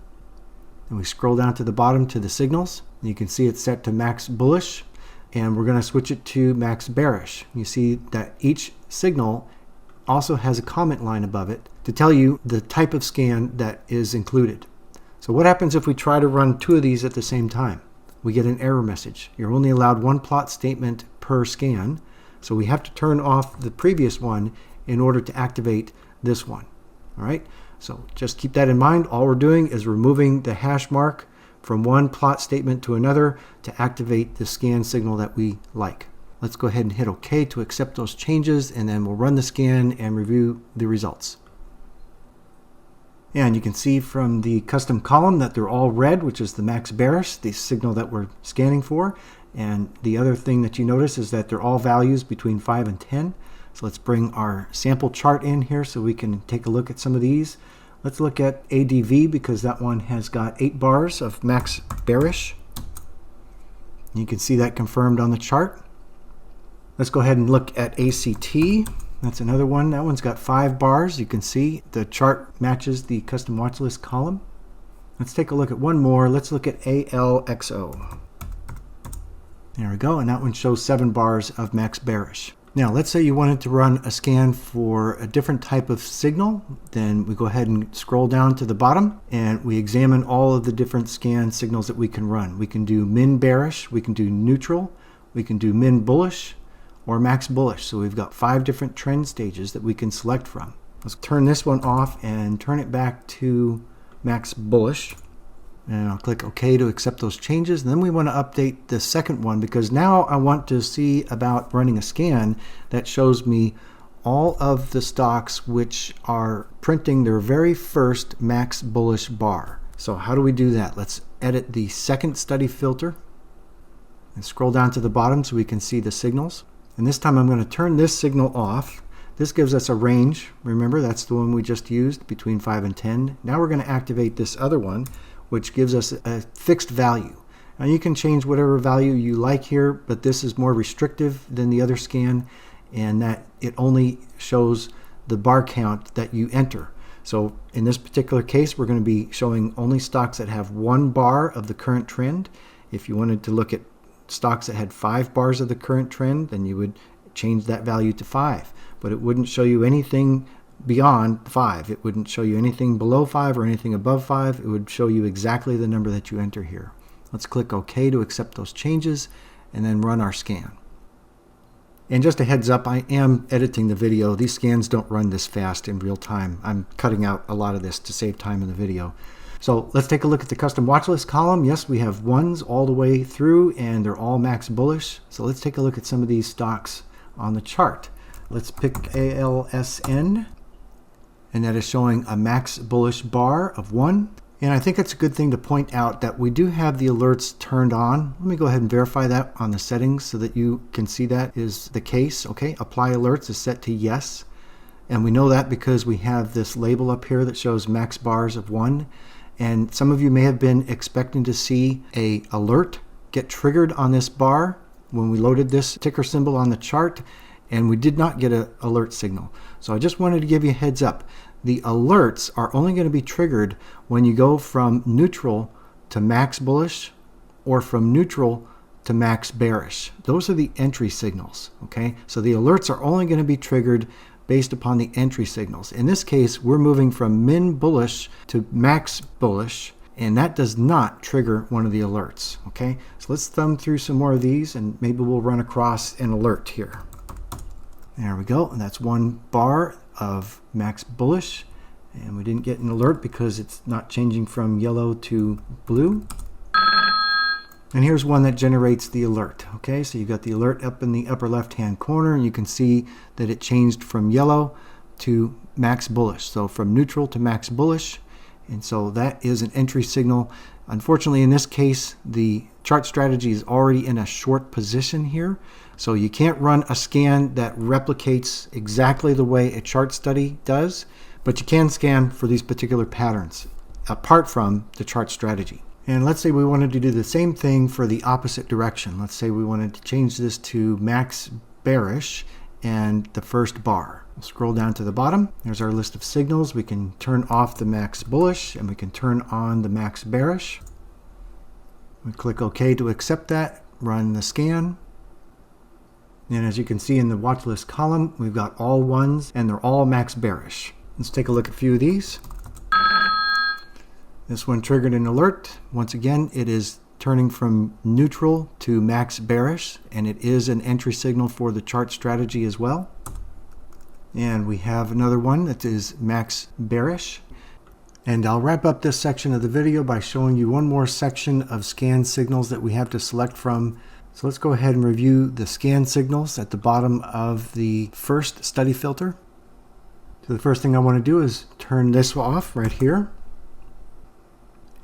and we scroll down to the bottom to the signals. You can see it's set to max bullish, and we're going to switch it to max bearish. You see that each signal also has a comment line above it to tell you the type of scan that is included. So what happens if we try to run 2 of these at the same time? We get an error message. You're only allowed 1 plot statement per scan, so we have to turn off the previous one in order to activate this one. All right, so just keep that in mind. All we're doing is removing the hash mark from one plot statement to another to activate the scan signal that we like. Let's go ahead and hit OK to accept those changes, and then we'll run the scan and review the results. And you can see from the custom column that they're all red, which is the max bearish, the signal that we're scanning for. And the other thing that you notice is that they're all values between 5 and 10. So let's bring our sample chart in here so we can take a look at some of these. Let's look at ADV because that one has got 8 bars of max bearish. You can see that confirmed on the chart. Let's go ahead and look at ACT. That's another one. That one's got 5 bars. You can see the chart matches the custom watch list column. Let's take a look at one more. Let's look at ALXO. There we go. And that one shows 7 bars of max bearish. Now, let's say you wanted to run a scan for a different type of signal. Then we go ahead and scroll down to the bottom and we examine all of the different scan signals that we can run. We can do min bearish, we can do neutral, we can do min bullish, or max bullish. So we've got 5 different trend stages that we can select from. Let's turn this one off and turn it back to max bullish. And I'll click OK to accept those changes. And then we want to update the second one because now I want to see about running a scan that shows me all of the stocks which are printing their very first max bullish bar. So how do we do that? Let's edit the second study filter and scroll down to the bottom so we can see the signals. And this time I'm going to turn this signal off. This gives us a range. Remember, that's the one we just used, between 5 and 10. Now we're going to activate this other one, which gives us a fixed value. Now you can change whatever value you like here, but this is more restrictive than the other scan, and that it only shows the bar count that you enter. So in this particular case, we're going to be showing only stocks that have 1 bar of the current trend. If you wanted to look at stocks that had 5 bars of the current trend, then you would change that value to 5. But it wouldn't show you anything beyond 5. It wouldn't show you anything below 5 or anything above 5. It would show you exactly the number that you enter here. Let's click OK to accept those changes and then run our scan. And just a heads up, I am editing the video. These scans don't run this fast in real time. I'm cutting out a lot of this to save time in the video. So let's take a look at the custom watch list column. Yes, we have ones all the way through and they're all max bullish. So let's take a look at some of these stocks on the chart. Let's pick ALSN, and that is showing a max bullish bar of 1. And I think it's a good thing to point out that we do have the alerts turned on. Let me go ahead and verify that on the settings so that you can see that is the case. Okay, apply alerts is set to yes. And we know that because we have this label up here that shows max bars of 1. And some of you may have been expecting to see a alert get triggered on this bar when we loaded this ticker symbol on the chart, and we did not get an alert signal. So I just wanted to give you a heads up. The alerts are only going to be triggered when you go from neutral to max bullish or from neutral to max bearish. Those are the entry signals, okay? So the alerts are only going to be triggered based upon the entry signals. In this case, we're moving from min bullish to max bullish, and that does not trigger one of the alerts, okay? So let's thumb through some more of these and maybe we'll run across an alert here. There we go, and that's 1 bar of max bullish, and we didn't get an alert because it's not changing from yellow to blue. And here's one that generates the alert. Okay, so you got the alert up in the upper left hand corner, and you can see that it changed from yellow to max bullish, so from neutral to max bullish. And so that is an entry signal. Unfortunately, in this case, the chart strategy is already in a short position here. So you can't run a scan that replicates exactly the way a chart study does, but you can scan for these particular patterns apart from the chart strategy. And let's say we wanted to do the same thing for the opposite direction. Let's say we wanted to change this to max bearish and the first bar. We'll scroll down to the bottom. There's our list of signals. We can turn off the max bullish and we can turn on the max bearish. We click OK to accept that, run the scan. And as you can see in the watch list column, we've got all ones and they're all max bearish. Let's take a look at a few of these. This one triggered an alert. Once again, it is turning from neutral to max bearish, and it is an entry signal for the chart strategy as well. And we have another one that is max bearish. And I'll wrap up this section of the video by showing you one more section of scan signals that we have to select from. So let's go ahead and review the scan signals at the bottom of the first study filter. So the first thing I want to do is turn this off right here.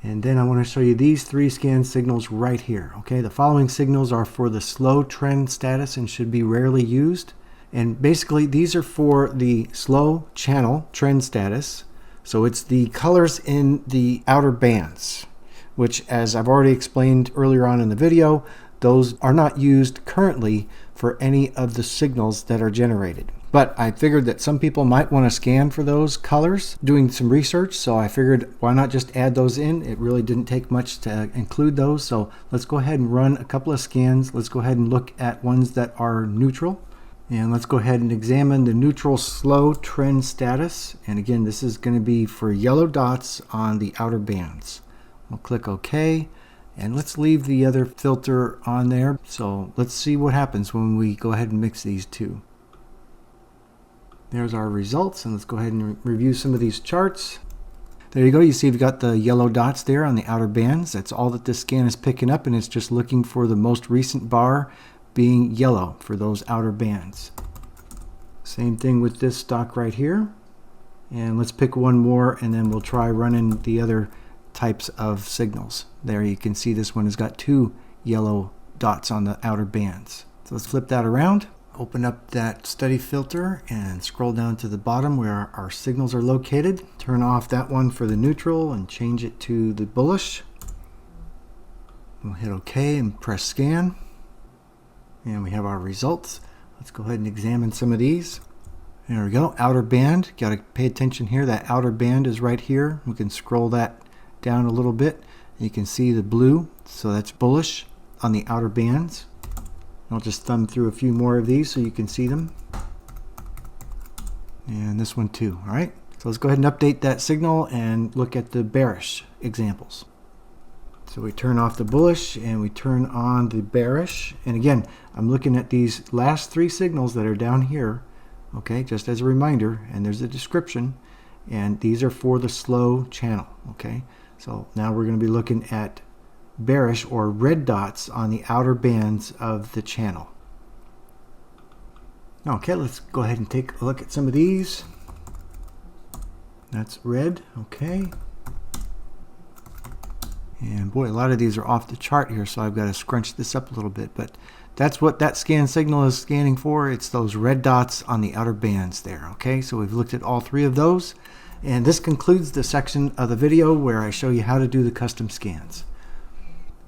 And then I want to show you these 3 scan signals right here. Okay, the following signals are for the slow trend status and should be rarely used. And basically these are for the slow channel trend status. So it's the colors in the outer bands, which, as I've already explained earlier on in the video, those are not used currently for any of the signals that are generated. But I figured that some people might want to scan for those colors, doing some research, so I figured why not just add those in. It really didn't take much to include those, so let's go ahead and run a couple of scans. Let's go ahead and look at ones that are neutral. And let's go ahead and examine the neutral slow trend status. And again, this is going to be for yellow dots on the outer bands. We'll click OK. And let's leave the other filter on there. So let's see what happens when we go ahead and mix these two. There's our results, and let's go ahead and review some of these charts. There you go. You see we've got the yellow dots there on the outer bands. That's all that this scan is picking up, and it's just looking for the most recent bar being yellow for those outer bands. Same thing with this stock right here. And let's pick one more, and then we'll try running the other types of signals. There you can see this one has got 2 yellow dots on the outer bands. So let's flip that around. Open up that study filter and scroll down to the bottom where our signals are located. Turn off that one for the neutral and change it to the bullish. We'll hit OK and press scan. And we have our results. Let's go ahead and examine some of these. There we go. Outer band. Got to pay attention here. That outer band is right here. We can scroll that down a little bit. You can see the blue. So that's bullish on the outer bands. I'll just thumb through a few more of these so you can see them. And this one too. All right. So let's go ahead and update that signal and look at the bearish examples. So we turn off the bullish and we turn on the bearish. And again, I'm looking at these last three signals that are down here. Okay, just as a reminder, and there's a description. And these are for the slow channel. Okay, so now we're going to be looking at bearish or red dots on the outer bands of the channel. Okay, let's go ahead and take a look at some of these. That's red. Okay. And boy, a lot of these are off the chart here, so I've got to scrunch this up a little bit. But that's what that scan signal is scanning for. It's those red dots on the outer bands there. Okay, so we've looked at all three of those. And this concludes the section of the video where I show you how to do the custom scans.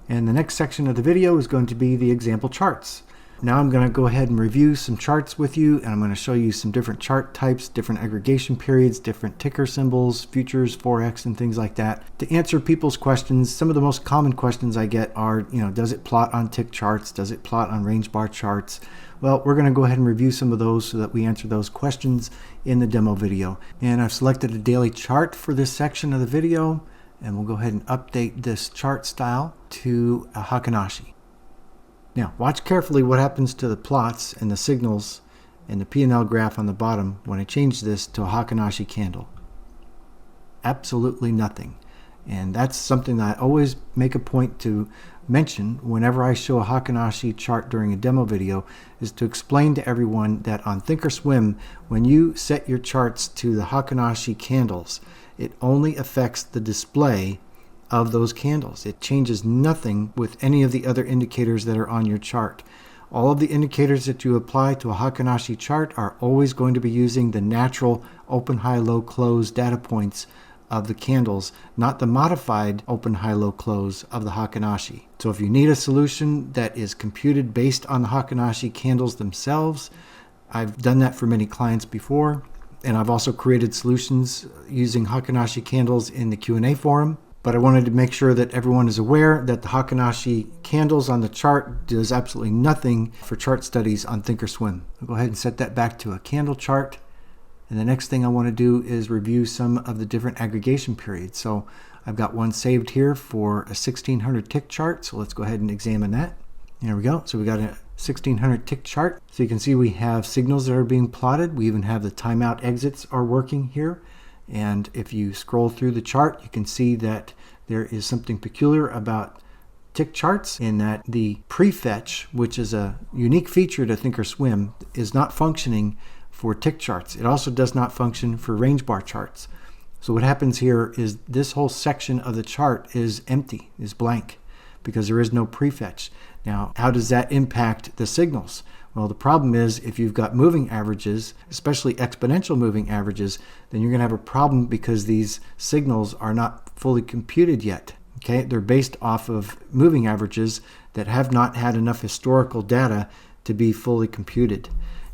And the next section of the video is going to be the example charts. Now I'm going to go ahead and review some charts with you, and I'm going to show you some different chart types, different aggregation periods, different ticker symbols, futures, forex, and things like that to answer people's questions. Some of the most common questions I get are, does it plot on tick charts? Does it plot on range bar charts? Well, we're going to go ahead and review some of those so that we answer those questions in the demo video. And I've selected a daily chart for this section of the video, and we'll go ahead and update this chart style to a Hahn-Tech. Now, watch carefully what happens to the plots and the signals and the P&L graph on the bottom when I change this to a Hahn-Tech candle. Absolutely nothing. And that's something that I always make a point to mention whenever I show a Hahn-Tech chart during a demo video, is to explain to everyone that on Thinkorswim, when you set your charts to the Hahn-Tech candles, it only affects the display of those candles. It changes nothing with any of the other indicators that are on your chart. All of the indicators that you apply to a Hahn-Tech chart are always going to be using the natural open, high, low, close data points of the candles, not the modified open, high, low, close of the Hahn-Tech. So if you need a solution that is computed based on the Hahn-Tech candles themselves, I've done that for many clients before, and I've also created solutions using Hahn-Tech candles in the Q&A forum. But I wanted to make sure that everyone is aware that the Hahn-Tech candles on the chart does absolutely nothing for chart studies on Thinkorswim. I'll go ahead and set that back to a candle chart. And the next thing I want to do is review some of the different aggregation periods. So I've got one saved here for a 1600 tick chart. So let's go ahead and examine that. There we go. So we got a 1600 tick chart. So you can see we have signals that are being plotted. We even have the timeout exits are working here. And if you scroll through the chart, you can see that there is something peculiar about tick charts in that the prefetch, which is a unique feature to Thinkorswim, is not functioning for tick charts. It also does not function for range bar charts. So what happens here is this whole section of the chart is empty, is blank, because there is no prefetch. Now, how does that impact the signals? Well, the problem is if you've got moving averages, especially exponential moving averages, then you're going to have a problem because these signals are not fully computed yet. Okay, they're based off of moving averages that have not had enough historical data to be fully computed.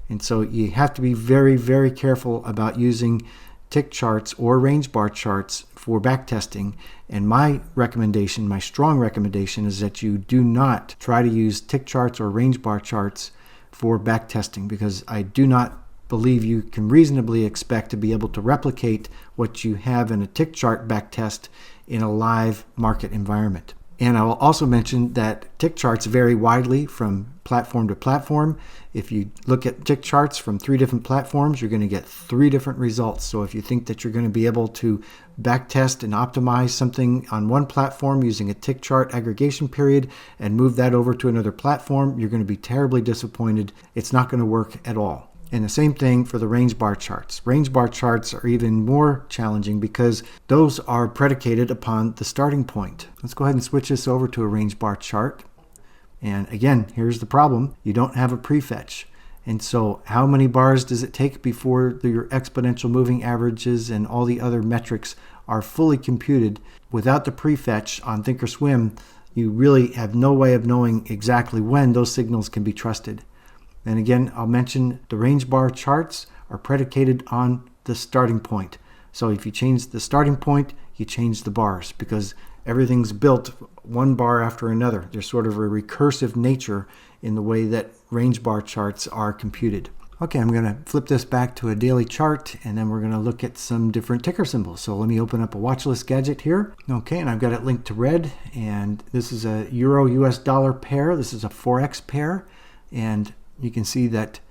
And so you have to be very, very careful about using tick charts or range bar charts for backtesting. And my recommendation, my strong recommendation, is that you do not try to use tick charts or range bar charts for backtesting, because I do not believe you can reasonably expect to be able to replicate what you have in a tick chart backtest in a live market environment. And I will also mention that tick charts vary widely from platform to platform. If you look at tick charts from 3 different platforms, you're going to get 3 different results. So if you think that you're going to be able to backtest and optimize something on one platform using a tick chart aggregation period and move that over to another platform, you're going to be terribly disappointed. It's not going to work at all. And the same thing for the range bar charts. Range bar charts are even more challenging because those are predicated upon the starting point. Let's go ahead and switch this over to a range bar chart. And again, here's the problem. You don't have a prefetch. And so how many bars does it take before your exponential moving averages and all the other metrics are fully computed? Without the prefetch on Thinkorswim, you really have no way of knowing exactly when those signals can be trusted. And again, I'll mention the range bar charts are predicated on the starting point. So if you change the starting point, you change the bars, because everything's built one bar after another. There's sort of a recursive nature in the way that range bar charts are computed. Okay, I'm going to flip this back to a daily chart, and then we're going to look at some different ticker symbols. So let me open up a watch list gadget here. Okay, and I've got it linked to red, and this is a Euro US dollar pair. This is a Forex pair, and you can see that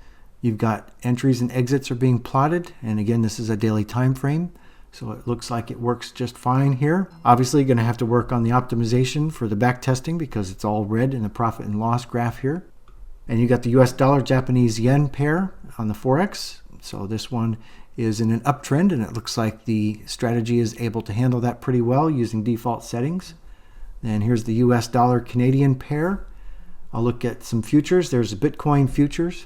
you've got entries and exits are being plotted. And again, this is a daily time frame. So it looks like it works just fine here. Obviously, going to have to work on the optimization for the back testing because it's all red in the profit and loss graph here. And you got the US dollar Japanese yen pair on the Forex. So this one is in an uptrend, and it looks like the strategy is able to handle that pretty well using default settings. And here's the US dollar Canadian pair. I'll look at some futures. There's a Bitcoin futures.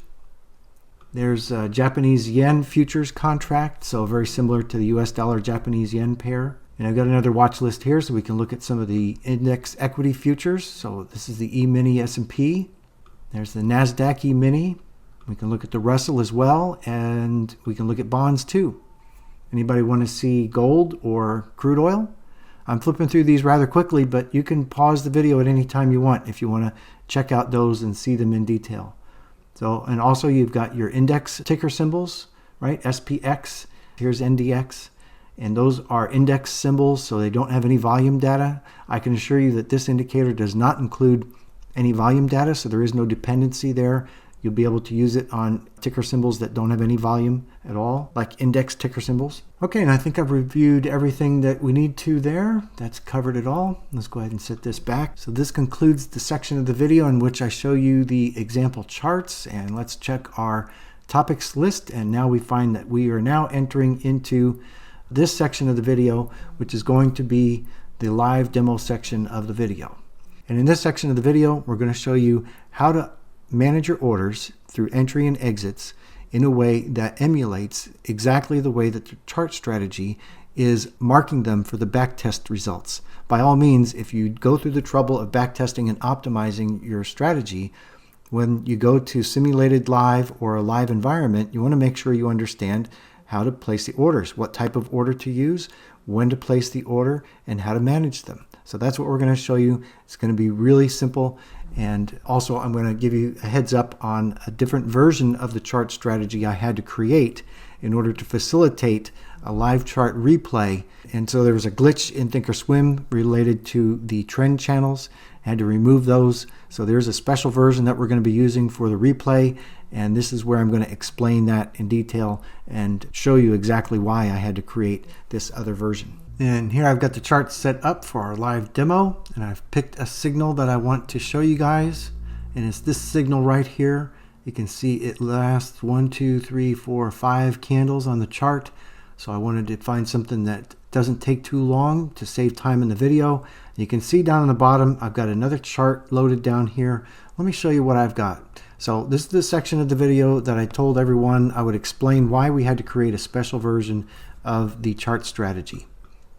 There's a Japanese yen futures contract, so very similar to the US dollar Japanese yen pair. And I've got another watch list here so we can look at some of the index equity futures. So this is the E-mini S&P. There's the NASDAQ E-mini. We can look at the Russell as well, and we can look at bonds too. Anybody want to see gold or crude oil? I'm flipping through these rather quickly, but you can pause the video at any time you want if you want to check out those and see them in detail. So, and also you've got your index ticker symbols, right? SPX, here's NDX, and those are index symbols, so they don't have any volume data. I can assure you that this indicator does not include any volume data, so there is no dependency there. You'll be able to use it on ticker symbols that don't have any volume at all, like index ticker symbols. Okay, and I think I've reviewed everything that we need to there. That's covered it all. Let's go ahead and set this back. So this concludes the section of the video in which I show you the example charts, and let's check our topics list. And now we find that we are now entering into this section of the video, which is going to be the live demo section of the video. And in this section of the video, we're going to show you how to manage your orders through entry and exits in a way that emulates exactly the way that the chart strategy is marking them for the backtest results. By all means, if you go through the trouble of backtesting and optimizing your strategy, when you go to simulated live or a live environment, you want to make sure you understand how to place the orders, what type of order to use, when to place the order, and how to manage them. So that's what we're going to show you. It's going to be really simple. And also I'm going to give you a heads up on a different version of the chart strategy I had to create in order to facilitate a live chart replay. And so there was a glitch in Thinkorswim related to the trend channels. I had to remove those. So there's a special version that we're going to be using for the replay. And this is where I'm going to explain that in detail and show you exactly why I had to create this other version. And here I've got the chart set up for our live demo, and I've picked a signal that I want to show you guys, and it's this signal right here. You can see it lasts 1, 2, 3, 4, 5 candles on the chart. So I wanted to find something that doesn't take too long to save time in the video. You can see down on the bottom, I've got another chart loaded down here. Let me show you what I've got. So this is the section of the video that I told everyone I would explain why we had to create a special version of the chart strategy.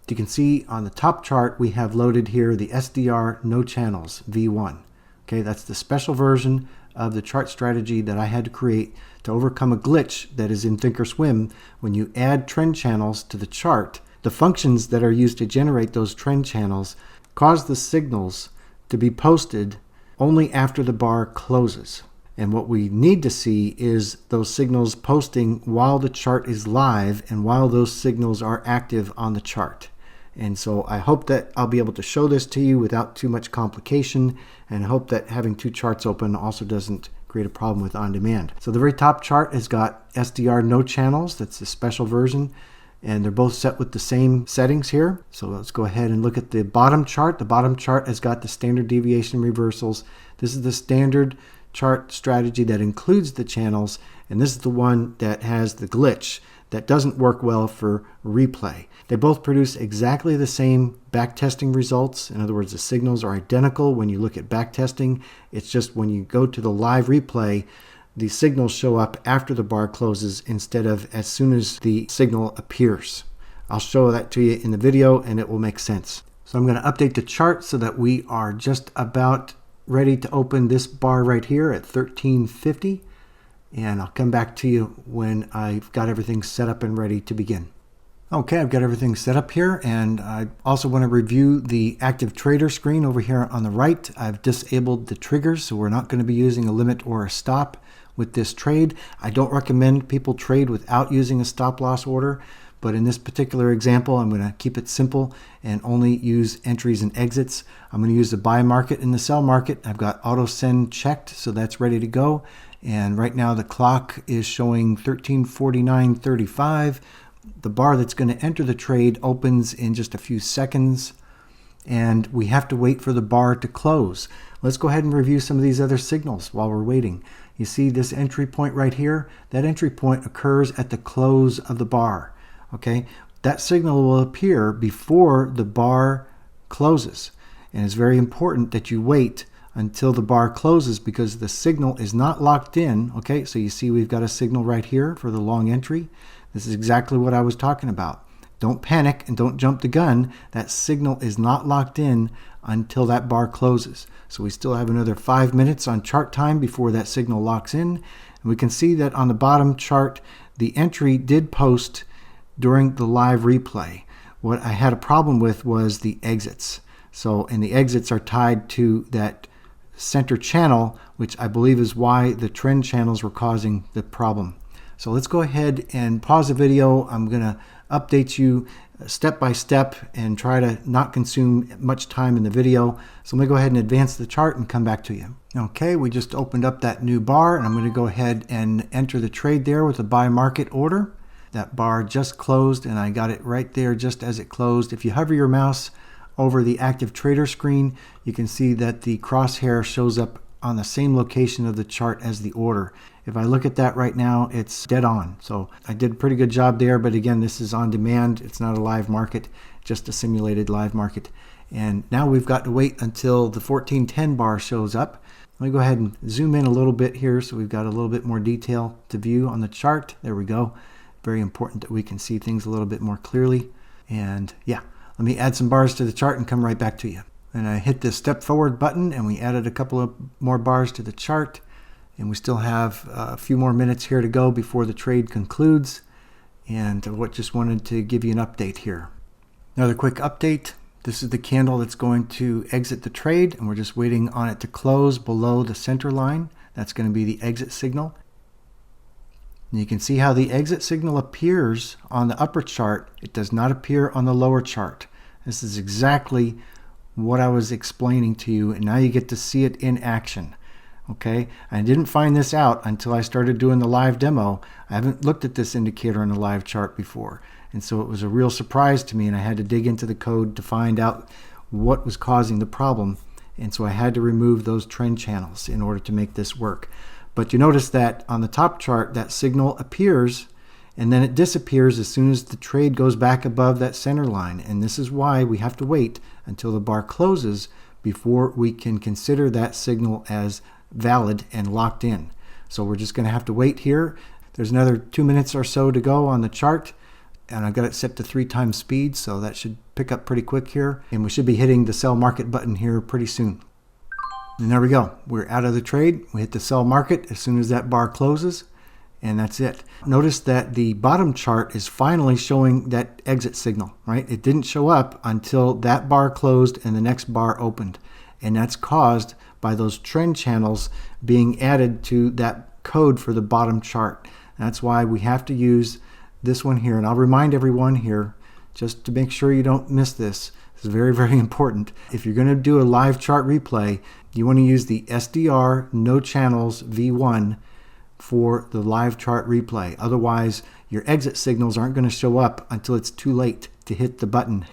You can see on the top chart we have loaded here the SDR no channels V1. Okay, that's the special version of the chart strategy that I had to create to overcome a glitch that is in Thinkorswim. When you add trend channels to the chart, the functions that are used to generate those trend channels cause the signals to be posted only after the bar closes. And what we need to see is those signals posting while the chart is live and while those signals are active on the chart. And so I hope that I'll be able to show this to you without too much complication, and I hope that having two charts open also doesn't create a problem with on demand. So the very top chart has got SDR no channels. That's the special version, and they're both set with the same settings here. So let's go ahead and look at the bottom chart. The bottom chart has got the standard deviation reversals. This is the standard chart strategy that includes the channels, and this is the one that has the glitch that doesn't work well for replay. They both produce exactly the same backtesting results. In other words, the signals are identical when you look at backtesting. It's just when you go to the live replay, the signals show up after the bar closes instead of as soon as the signal appears. I'll show that to you in the video and it will make sense. So I'm going to update the chart so that we are just about ready to open this bar right here at 1350. And I'll come back to you when I've got everything set up and ready to begin. Okay, I've got everything set up here, and I also want to review the active trader screen over here on the right. I've disabled the triggers, so we're not going to be using a limit or a stop with this trade. I don't recommend people trade without using a stop loss order, but in this particular example, I'm going to keep it simple and only use entries and exits. I'm going to use the buy market and the sell market. I've got auto send checked, so that's ready to go. And right now the clock is showing 13:49:35. The bar that's going to enter the trade opens in just a few seconds, and we have to wait for the bar to close. Let's go ahead and review some of these other signals while we're waiting. You see this entry point right here? That entry point occurs at the close of the bar. Okay, that signal will appear before the bar closes, and it's very important that you wait until the bar closes because the signal is not locked in. Okay, so you see we've got a signal right here for the long entry. This is exactly what I was talking about. Don't panic and don't jump the gun. That signal is not locked in until that bar closes. So we still have another 5 minutes on chart time before that signal locks in. And we can see that on the bottom chart, the entry did post during the live replay. What I had a problem with was the exits. So, and the exits are tied to that center channel, which I believe is why the trend channels were causing the problem. So let's go ahead and pause the video. I'm going to update you step by step and try to not consume much time in the video. So I'm going to go ahead and advance the chart and come back to you. Okay, we just opened up that new bar, and I'm going to go ahead and enter the trade there with a buy market order. That bar just closed, and I got it right there just as it closed. If you hover your mouse over the active trader screen, you can see that the crosshair shows up on the same location of the chart as the order. If I look at that right now, it's dead on. So I did a pretty good job there, but again, this is on demand. It's not a live market, just a simulated live market. And now we've got to wait until the 1410 bar shows up. Let me go ahead and zoom in a little bit here so we've got a little bit more detail to view on the chart. There we go. Very important that we can see things a little bit more clearly. And yeah, let me add some bars to the chart and come right back to you. And I hit the step forward button, and we added a couple of more bars to the chart. And we still have a few more minutes here to go before the trade concludes. And just wanted to give you an update here. Another quick update. This is the candle that's going to exit the trade, and we're just waiting on it to close below the center line. That's going to be the exit signal. And you can see how the exit signal appears on the upper chart. It does not appear on the lower chart. This is exactly what I was explaining to you, and now you get to see it in action. Okay, I didn't find this out until I started doing the live demo. I haven't looked at this indicator on the live chart before, and so it was a real surprise to me, and I had to dig into the code to find out what was causing the problem. And so I had to remove those trend channels in order to make this work. But you notice that on the top chart, that signal appears and then it disappears as soon as the trade goes back above that center line. And this is why we have to wait until the bar closes before we can consider that signal as valid and locked in. So we're just going to have to wait here. There's another 2 minutes or so to go on the chart, and I've got it set to 3 times speed, so that should pick up pretty quick here. And we should be hitting the sell market button here pretty soon. And there we go. We're out of the trade. We hit the sell market as soon as that bar closes, and that's it. Notice that the bottom chart is finally showing that exit signal, right? It didn't show up until that bar closed and the next bar opened. And that's caused by those trend channels being added to that code for the bottom chart. That's why we have to use this one here. And I'll remind everyone here, just to make sure you don't miss this. This is very, very important. If you're going to do a live chart replay, you want to use the SDR no channels V1 for the live chart replay. Otherwise, your exit signals aren't going to show up until it's too late to hit the button.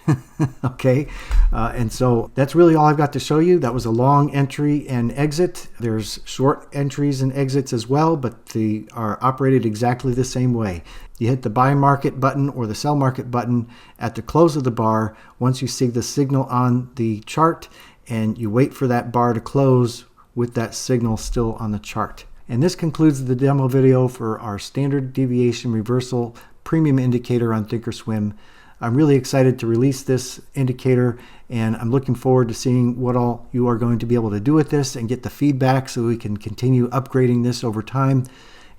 Okay, and so that's really all I've got to show you. That was a long entry and exit. There's short entries and exits as well, but they are operated exactly the same way. You hit the buy market button or the sell market button at the close of the bar once you see the signal on the chart, and you wait for that bar to close with that signal still on the chart. And this concludes the demo video for our standard deviation reversal premium indicator on Thinkorswim. I'm really excited to release this indicator, and I'm looking forward to seeing what all you are going to be able to do with this and get the feedback so we can continue upgrading this over time.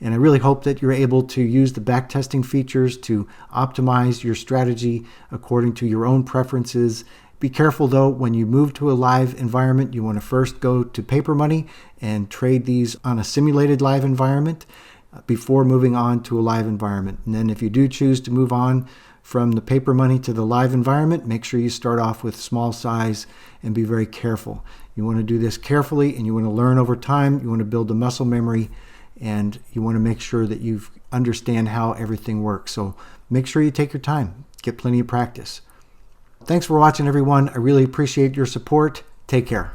And I really hope that you're able to use the backtesting features to optimize your strategy according to your own preferences. Be careful though, when you move to a live environment, you want to first go to paper money and trade these on a simulated live environment before moving on to a live environment. And then if you do choose to move on from the paper money to the live environment, make sure you start off with small size and be very careful. You want to do this carefully, and you want to learn over time. You want to build the muscle memory, and you want to make sure that you understand how everything works. So make sure you take your time, get plenty of practice. Thanks for watching, everyone. I really appreciate your support. Take care.